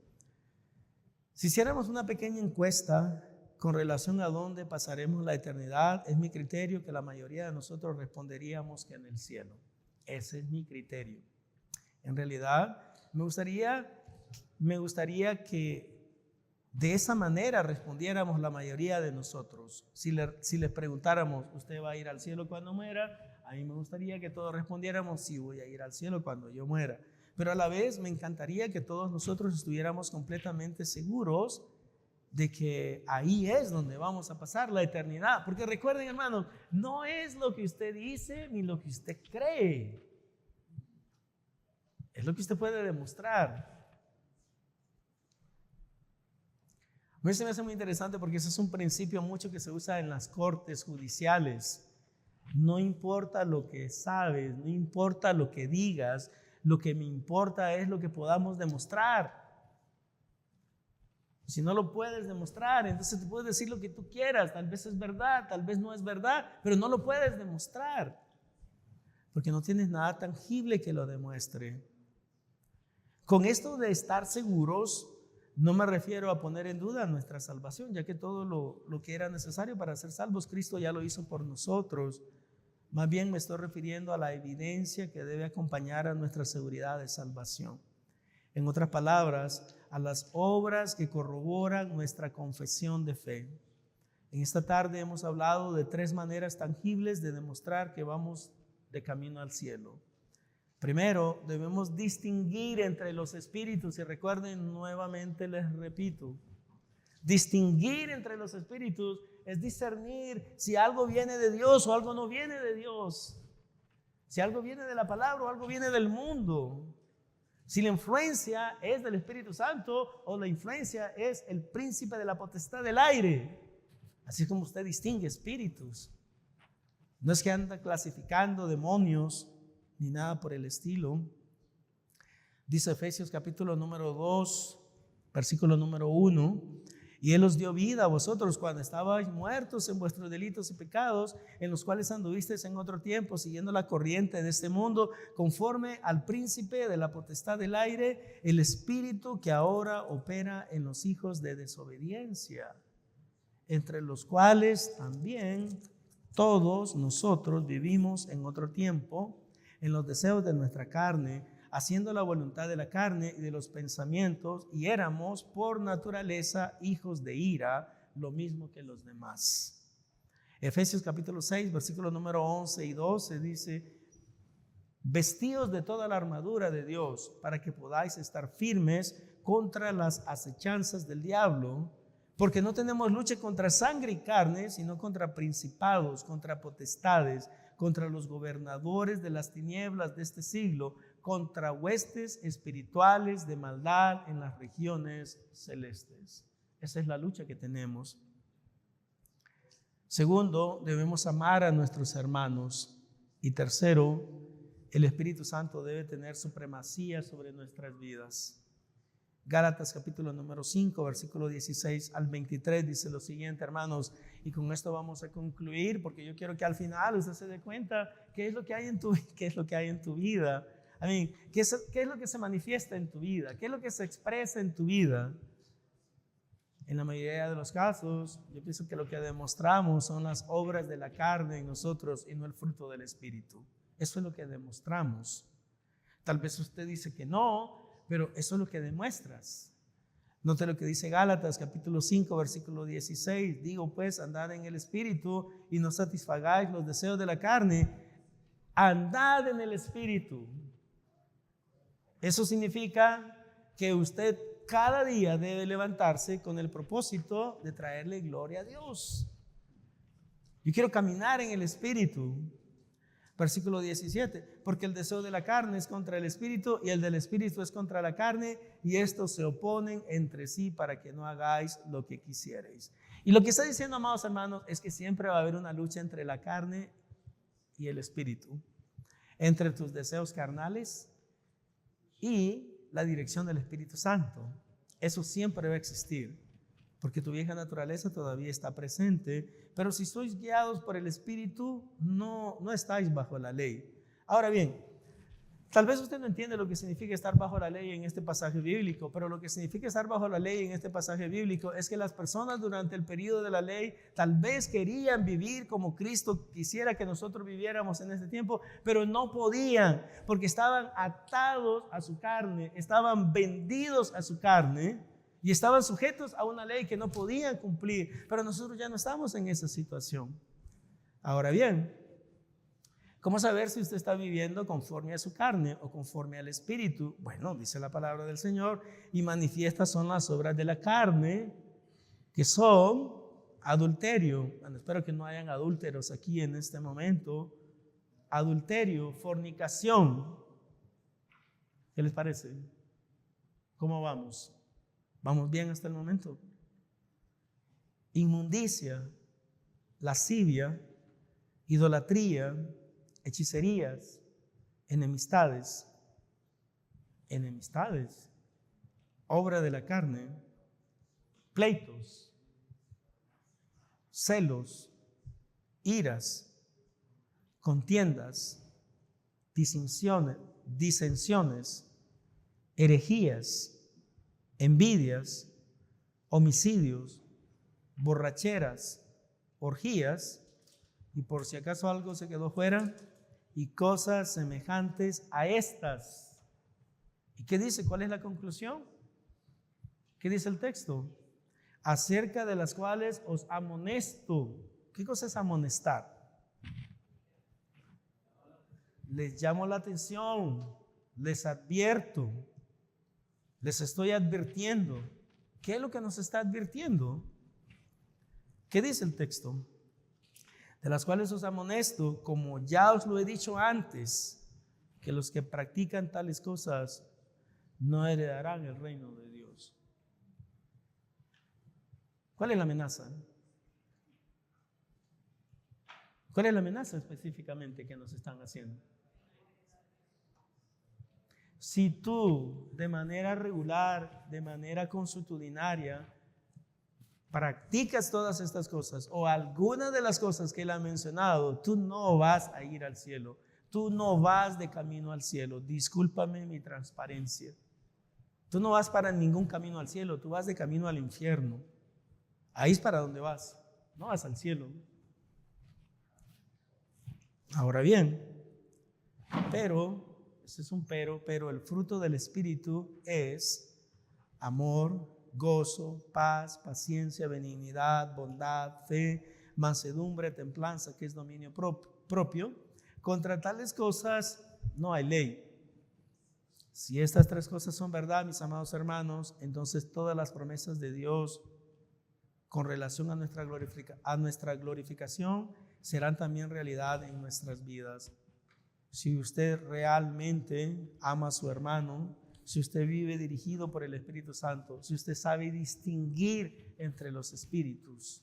Speaker 1: Si hiciéramos una pequeña encuesta con relación a dónde pasaremos la eternidad, es mi criterio que la mayoría de nosotros responderíamos que en el cielo. Ese es mi criterio. En realidad, me gustaría que de esa manera respondiéramos la mayoría de nosotros. Si les preguntáramos, ¿usted va a ir al cielo cuando muera? A mí me gustaría que todos respondiéramos, sí, voy a ir al cielo cuando yo muera. Pero a la vez me encantaría que todos nosotros estuviéramos completamente seguros de que ahí es donde vamos a pasar la eternidad. Porque recuerden, hermanos, no es lo que usted dice ni lo que usted cree. Es lo que usted puede demostrar. A mí se me hace muy interesante porque ese es un principio mucho que se usa en las cortes judiciales. No importa lo que sabes, no importa lo que digas, lo que me importa es lo que podamos demostrar. Si no lo puedes demostrar, entonces te puedes decir lo que tú quieras. Tal vez es verdad, tal vez no es verdad, pero no lo puedes demostrar porque no tienes nada tangible que lo demuestre. Con esto de estar seguros, no me refiero a poner en duda nuestra salvación, ya que todo lo que era necesario para ser salvos, Cristo ya lo hizo por nosotros. Más bien me estoy refiriendo a la evidencia que debe acompañar a nuestra seguridad de salvación. En otras palabras, a las obras que corroboran nuestra confesión de fe. En esta tarde hemos hablado de 3 maneras tangibles de demostrar que vamos de camino al cielo. Primero, debemos distinguir entre los espíritus, y recuerden, nuevamente les repito, distinguir entre los espíritus es discernir si algo viene de Dios o algo no viene de Dios, si algo viene de la palabra o algo viene del mundo, si la influencia es del Espíritu Santo o la influencia es el príncipe de la potestad del aire. Así es como usted distingue espíritus. No es que anda clasificando demonios ni nada por el estilo. Dice Efesios capítulo número 2, versículo número 1: y Él os dio vida a vosotros cuando estabais muertos en vuestros delitos y pecados, en los cuales anduvisteis en otro tiempo, siguiendo la corriente de este mundo, conforme al príncipe de la potestad del aire, el espíritu que ahora opera en los hijos de desobediencia, entre los cuales también todos nosotros vivimos en otro tiempo, en los deseos de nuestra carne, haciendo la voluntad de la carne y de los pensamientos, y éramos por naturaleza hijos de ira, lo mismo que los demás. Efesios capítulo 6, versículos número 11 y 12 dice: vestíos de toda la armadura de Dios para que podáis estar firmes contra las acechanzas del diablo, porque no tenemos lucha contra sangre y carne, sino contra principados, contra potestades, contra los gobernadores de las tinieblas de este siglo, contra huestes espirituales de maldad en las regiones celestes. Esa es la lucha que tenemos. Segundo, debemos amar a nuestros hermanos. Y tercero, el Espíritu Santo debe tener supremacía sobre nuestras vidas. Gálatas capítulo número 5, versículo 16 al 23 dice lo siguiente, hermanos, y con esto vamos a concluir, porque yo quiero que al final usted se dé cuenta qué es lo que hay en tu vida. ¿Qué es lo que se manifiesta en tu vida? ¿Qué es lo que se expresa en tu vida? En la mayoría de los casos, yo pienso que lo que demostramos son las obras de la carne en nosotros y no el fruto del Espíritu. Eso es lo que demostramos. Tal vez usted dice que no, pero eso es lo que demuestras. Note lo que dice Gálatas capítulo 5 versículo 16. Digo pues, andad en el Espíritu y no satisfagáis los deseos de la carne. Andad en el Espíritu. Eso significa que usted cada día debe levantarse con el propósito de traerle gloria a Dios. Yo quiero caminar en el Espíritu. Versículo 17, porque el deseo de la carne es contra el Espíritu y el del Espíritu es contra la carne, y estos se oponen entre sí para que no hagáis lo que quisierais. Y lo que está diciendo, amados hermanos, es que siempre va a haber una lucha entre la carne y el Espíritu, entre tus deseos carnales y la dirección del Espíritu Santo. Eso siempre va a existir, porque tu vieja naturaleza todavía está presente. Pero si sois guiados por el Espíritu, no estáis bajo la ley. Ahora bien, tal vez usted no entiende lo que significa estar bajo la ley en este pasaje bíblico, pero lo que significa estar bajo la ley en este pasaje bíblico es que las personas durante el periodo de la ley tal vez querían vivir como Cristo quisiera que nosotros viviéramos en este tiempo, pero no podían, porque estaban atados a su carne, estaban vendidos a su carne, y estaban sujetos a una ley que no podían cumplir. Pero nosotros ya no estamos en esa situación. Ahora bien, ¿cómo saber si usted está viviendo conforme a su carne o conforme al Espíritu? Bueno, dice la palabra del Señor, y manifiestas son las obras de la carne, que son adulterio. Bueno, espero que no hayan adúlteros aquí en este momento. Adulterio, fornicación. ¿Qué les parece? ¿Cómo vamos? ¿Vamos bien hasta el momento? Inmundicia, lascivia, idolatría, hechicerías, enemistades, obra de la carne, pleitos, celos, iras, contiendas, disensiones, herejías, envidias, homicidios, borracheras, orgías, y por si acaso algo se quedó fuera, y cosas semejantes a estas. ¿Y qué dice? ¿Cuál es la conclusión? ¿Qué dice el texto? Acerca de las cuales os amonesto. ¿Qué cosa es amonestar? Les llamo la atención, les advierto. Les estoy advirtiendo. ¿Qué es lo que nos está advirtiendo? ¿Qué dice el texto? De las cuales os amonesto, como ya os lo he dicho antes, que los que practican tales cosas no heredarán el reino de Dios. ¿Cuál es la amenaza? ¿Cuál es la amenaza específicamente que nos están haciendo? Si tú de manera regular, de manera consuetudinaria, practicas todas estas cosas o alguna de las cosas que él ha mencionado, tú no vas a ir al cielo. Tú no vas de camino al cielo. Discúlpame mi transparencia. Tú no vas para ningún camino al cielo, tú vas de camino al infierno. Ahí es para donde vas, no vas al cielo. Ahora bien, ese es un pero el fruto del Espíritu es amor, gozo, paz, paciencia, benignidad, bondad, fe, mansedumbre, templanza, que es dominio propio. Contra tales cosas no hay ley. Si estas tres cosas son verdad, mis amados hermanos, entonces todas las promesas de Dios con relación a nuestra glorificación serán también realidad en nuestras vidas. Si usted realmente ama a su hermano, si usted vive dirigido por el Espíritu Santo, si usted sabe distinguir entre los espíritus,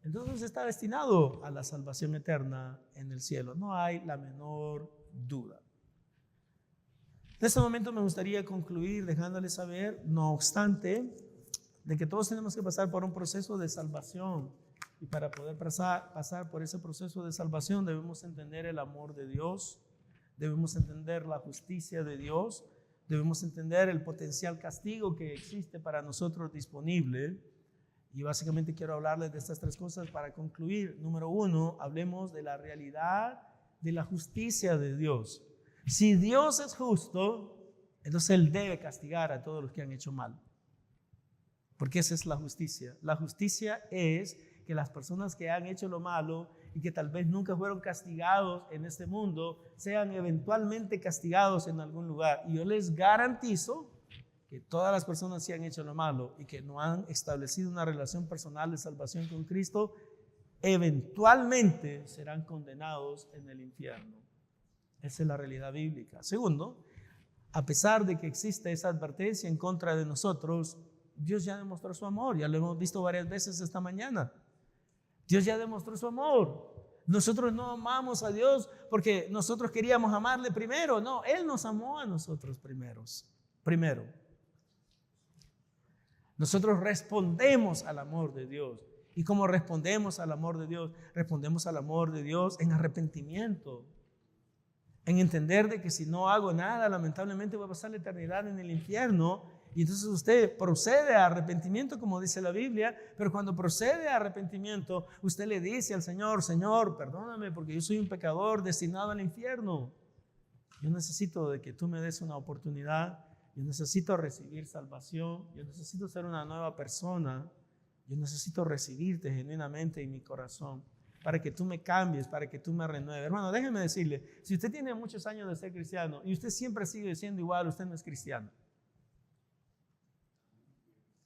Speaker 1: entonces está destinado a la salvación eterna en el cielo. No hay la menor duda. En este momento me gustaría concluir dejándoles saber, no obstante, de que todos tenemos que pasar por un proceso de salvación. Y para poder pasar por ese proceso de salvación debemos entender el amor de Dios, debemos entender la justicia de Dios, debemos entender el potencial castigo que existe para nosotros disponible. Y básicamente quiero hablarles de estas tres cosas para concluir. Número uno, hablemos de la realidad de la justicia de Dios. Si Dios es justo, entonces Él debe castigar a todos los que han hecho mal. Porque esa es la justicia. La justicia es que las personas que han hecho lo malo, y que tal vez nunca fueron castigados en este mundo, sean eventualmente castigados en algún lugar. Y yo les garantizo que todas las personas que han hecho lo malo y que no han establecido una relación personal de salvación con Cristo, eventualmente serán condenados en el infierno. Esa es la realidad bíblica. Segundo, a pesar de que existe esa advertencia en contra de nosotros, Dios ya demostró su amor. Ya lo hemos visto varias veces esta mañana. Dios ya demostró su amor. Nosotros no amamos a Dios porque nosotros queríamos amarle primero. No, Él nos amó a nosotros primero. Nosotros respondemos al amor de Dios. ¿Y cómo respondemos al amor de Dios? Respondemos al amor de Dios en arrepentimiento. En entender de que si no hago nada, lamentablemente voy a pasar la eternidad en el infierno. Y entonces usted procede a arrepentimiento, como dice la Biblia, pero cuando procede a arrepentimiento, usted le dice al Señor: Señor, perdóname porque yo soy un pecador destinado al infierno. Yo necesito de que tú me des una oportunidad. Yo necesito recibir salvación. Yo necesito ser una nueva persona. Yo necesito recibirte genuinamente en mi corazón, para que tú me cambies, para que tú me renueves. Hermano, déjeme decirle, si usted tiene muchos años de ser cristiano y usted siempre sigue siendo igual, usted no es cristiano.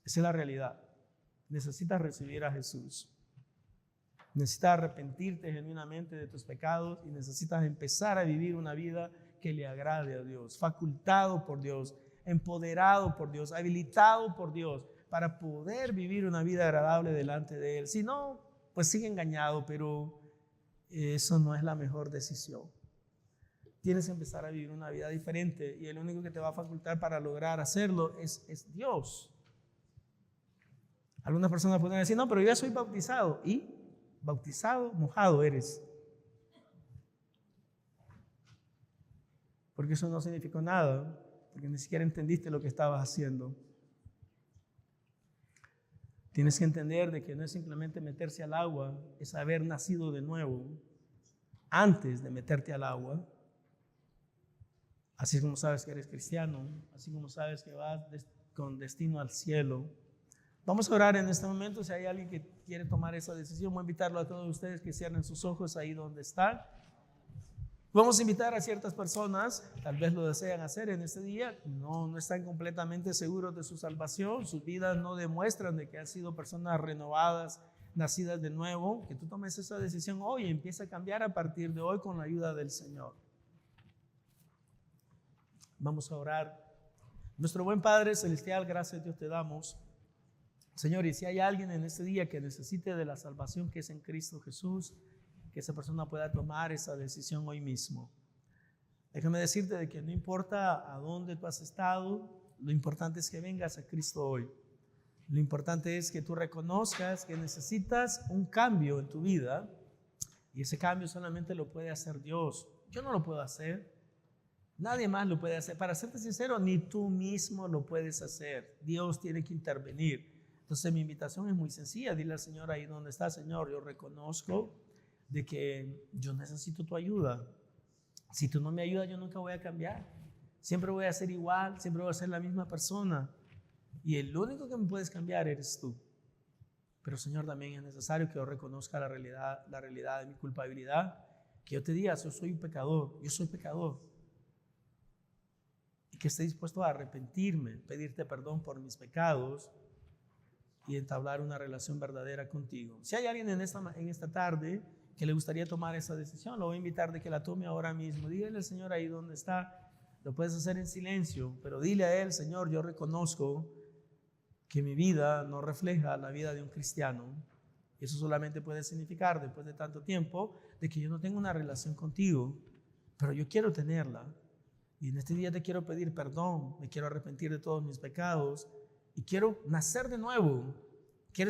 Speaker 1: Esa es la realidad. Necesitas recibir a Jesús. Necesitas arrepentirte genuinamente de tus pecados y necesitas empezar a vivir una vida que le agrade a Dios, facultado por Dios, empoderado por Dios, habilitado por Dios para poder vivir una vida agradable delante de Él. Si no, pues sigue engañado, pero eso no es la mejor decisión. Tienes que empezar a vivir una vida diferente y el único que te va a facultar para lograr hacerlo es Dios. Algunas personas pueden decir: no, pero yo ya soy bautizado. ¿Y? Bautizado, mojado eres. Porque eso no significó nada, porque ni siquiera entendiste lo que estabas haciendo. Tienes que entender de que no es simplemente meterse al agua, es haber nacido de nuevo antes de meterte al agua. Así como sabes que eres cristiano, así como sabes que vas con destino al cielo. Vamos a orar en este momento. Si hay alguien que quiere tomar esa decisión, voy a invitarlo a todos ustedes que cierren sus ojos ahí donde están. Vamos a invitar a ciertas personas, tal vez lo desean hacer en este día, no están completamente seguros de su salvación, sus vidas no demuestran de que han sido personas renovadas, nacidas de nuevo, que tú tomes esa decisión hoy y empieza a cambiar a partir de hoy con la ayuda del Señor. Vamos a orar. Nuestro buen Padre Celestial, gracias a Dios te damos. Señor, y si hay alguien en este día que necesite de la salvación que es en Cristo Jesús, que esa persona pueda tomar esa decisión hoy mismo. Déjame decirte de que no importa a dónde tú has estado, lo importante es que vengas a Cristo hoy. Lo importante es que tú reconozcas que necesitas un cambio en tu vida y ese cambio solamente lo puede hacer Dios. Yo no lo puedo hacer, nadie más lo puede hacer. Para serte sincero, ni tú mismo lo puedes hacer. Dios tiene que intervenir. Entonces mi invitación es muy sencilla. Dile al Señor ahí donde está: Señor, yo reconozco de que yo necesito tu ayuda. Si tú no me ayudas, yo nunca voy a cambiar. Siempre voy a ser igual, siempre voy a ser la misma persona. Y el único que me puedes cambiar eres tú. Pero Señor, también es necesario que yo reconozca la realidad de mi culpabilidad. Que yo te diga: yo soy un pecador, yo soy pecador. Y que esté dispuesto a arrepentirme, pedirte perdón por mis pecados y entablar una relación verdadera contigo. Si hay alguien en esta tarde que le gustaría tomar esa decisión, lo voy a invitar de que la tome ahora mismo. Dígale al Señor ahí donde está. Lo puedes hacer en silencio, pero dile a Él: Señor, yo reconozco que mi vida no refleja la vida de un cristiano. Y eso solamente puede significar, después de tanto tiempo, de que yo no tengo una relación contigo, pero yo quiero tenerla. Y en este día te quiero pedir perdón, me quiero arrepentir de todos mis pecados y quiero nacer de nuevo. Quiero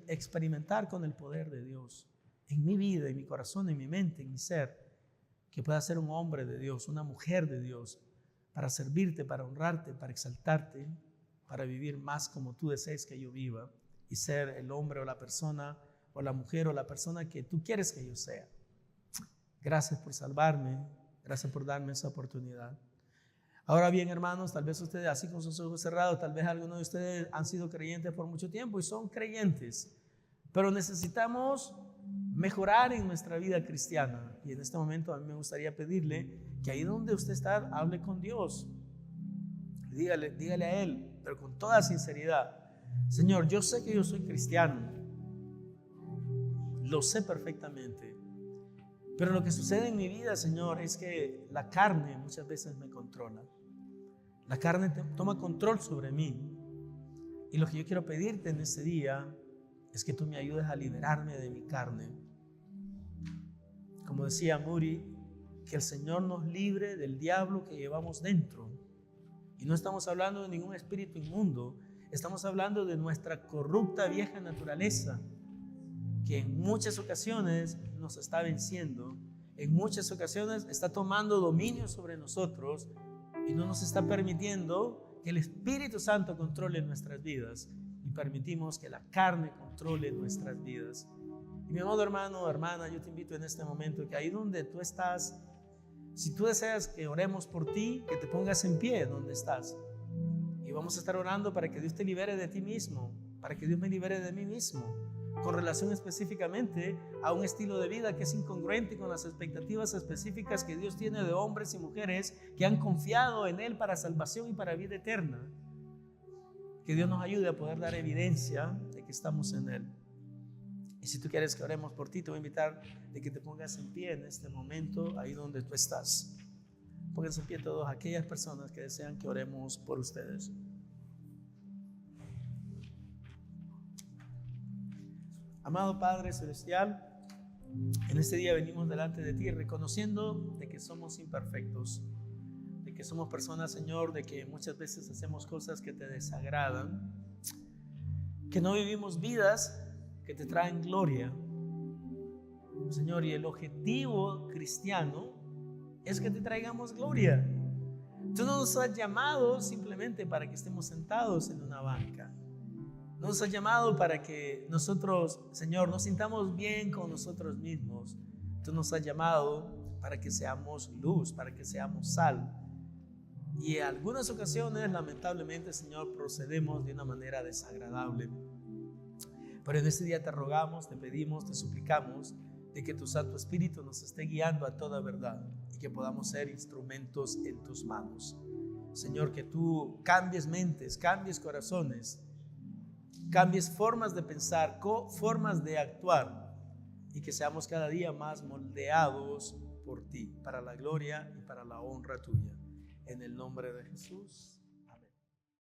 Speaker 1: experimentar con el poder de Dios en mi vida, en mi corazón, en mi mente, en mi ser, que pueda ser un hombre de Dios, una mujer de Dios, para servirte, para honrarte, para exaltarte, para vivir más como tú desees que yo viva y ser el hombre o la persona o la mujer o la persona que tú quieres que yo sea. Gracias por salvarme, gracias por darme esa oportunidad. Ahora bien, hermanos, tal vez ustedes, así con sus ojos cerrados, tal vez algunos de ustedes han sido creyentes por mucho tiempo y son creyentes, pero necesitamos mejorar en nuestra vida cristiana. Y en este momento a mí me gustaría pedirle que ahí donde usted está, hable con Dios. Dígale a Él, pero con toda sinceridad: Señor, yo sé que yo soy cristiano, lo sé perfectamente, pero lo que sucede en mi vida, Señor, es que la carne muchas veces me controla. La carne toma control sobre mí. Y lo que yo quiero pedirte en este día es que tú me ayudes a liberarme de mi carne. Como decía Moody, que el Señor nos libre del diablo que llevamos dentro. Y no estamos hablando de ningún espíritu inmundo, estamos hablando de nuestra corrupta vieja naturaleza, que en muchas ocasiones nos está venciendo, en muchas ocasiones está tomando dominio sobre nosotros y no nos está permitiendo que el Espíritu Santo controle nuestras vidas, y permitimos que la carne controle nuestras vidas. Y mi amado hermano, hermana, yo te invito en este momento que ahí donde tú estás, si tú deseas que oremos por ti, que te pongas en pie donde estás. Y vamos a estar orando para que Dios te libere de ti mismo, para que Dios me libere de mí mismo, con relación específicamente a un estilo de vida que es incongruente con las expectativas específicas que Dios tiene de hombres y mujeres que han confiado en Él para salvación y para vida eterna. Que Dios nos ayude a poder dar evidencia de que estamos en Él. Y si tú quieres que oremos por ti, te voy a invitar de que te pongas en pie en este momento, ahí donde tú estás. Pónganse en pie todas aquellas personas que desean que oremos por ustedes. Amado Padre Celestial, en este día venimos delante de ti reconociendo de que somos imperfectos, de que somos personas, Señor, de que muchas veces hacemos cosas que te desagradan, que no vivimos vidas que te traen gloria, Señor, y el objetivo cristiano es que te traigamos gloria. Tú no nos has llamado simplemente para que estemos sentados en una banca. No nos has llamado para que nosotros, Señor, nos sintamos bien con nosotros mismos. Tú nos has llamado para que seamos luz, para que seamos sal. Y en algunas ocasiones, lamentablemente, Señor, procedemos de una manera desagradable. Pero en este día te rogamos, te pedimos, te suplicamos de que tu Santo Espíritu nos esté guiando a toda verdad y que podamos ser instrumentos en tus manos. Señor, que tú cambies mentes, cambies corazones, cambies formas de pensar, formas de actuar, y que seamos cada día más moldeados por ti, para la gloria y para la honra tuya. En el nombre de Jesús.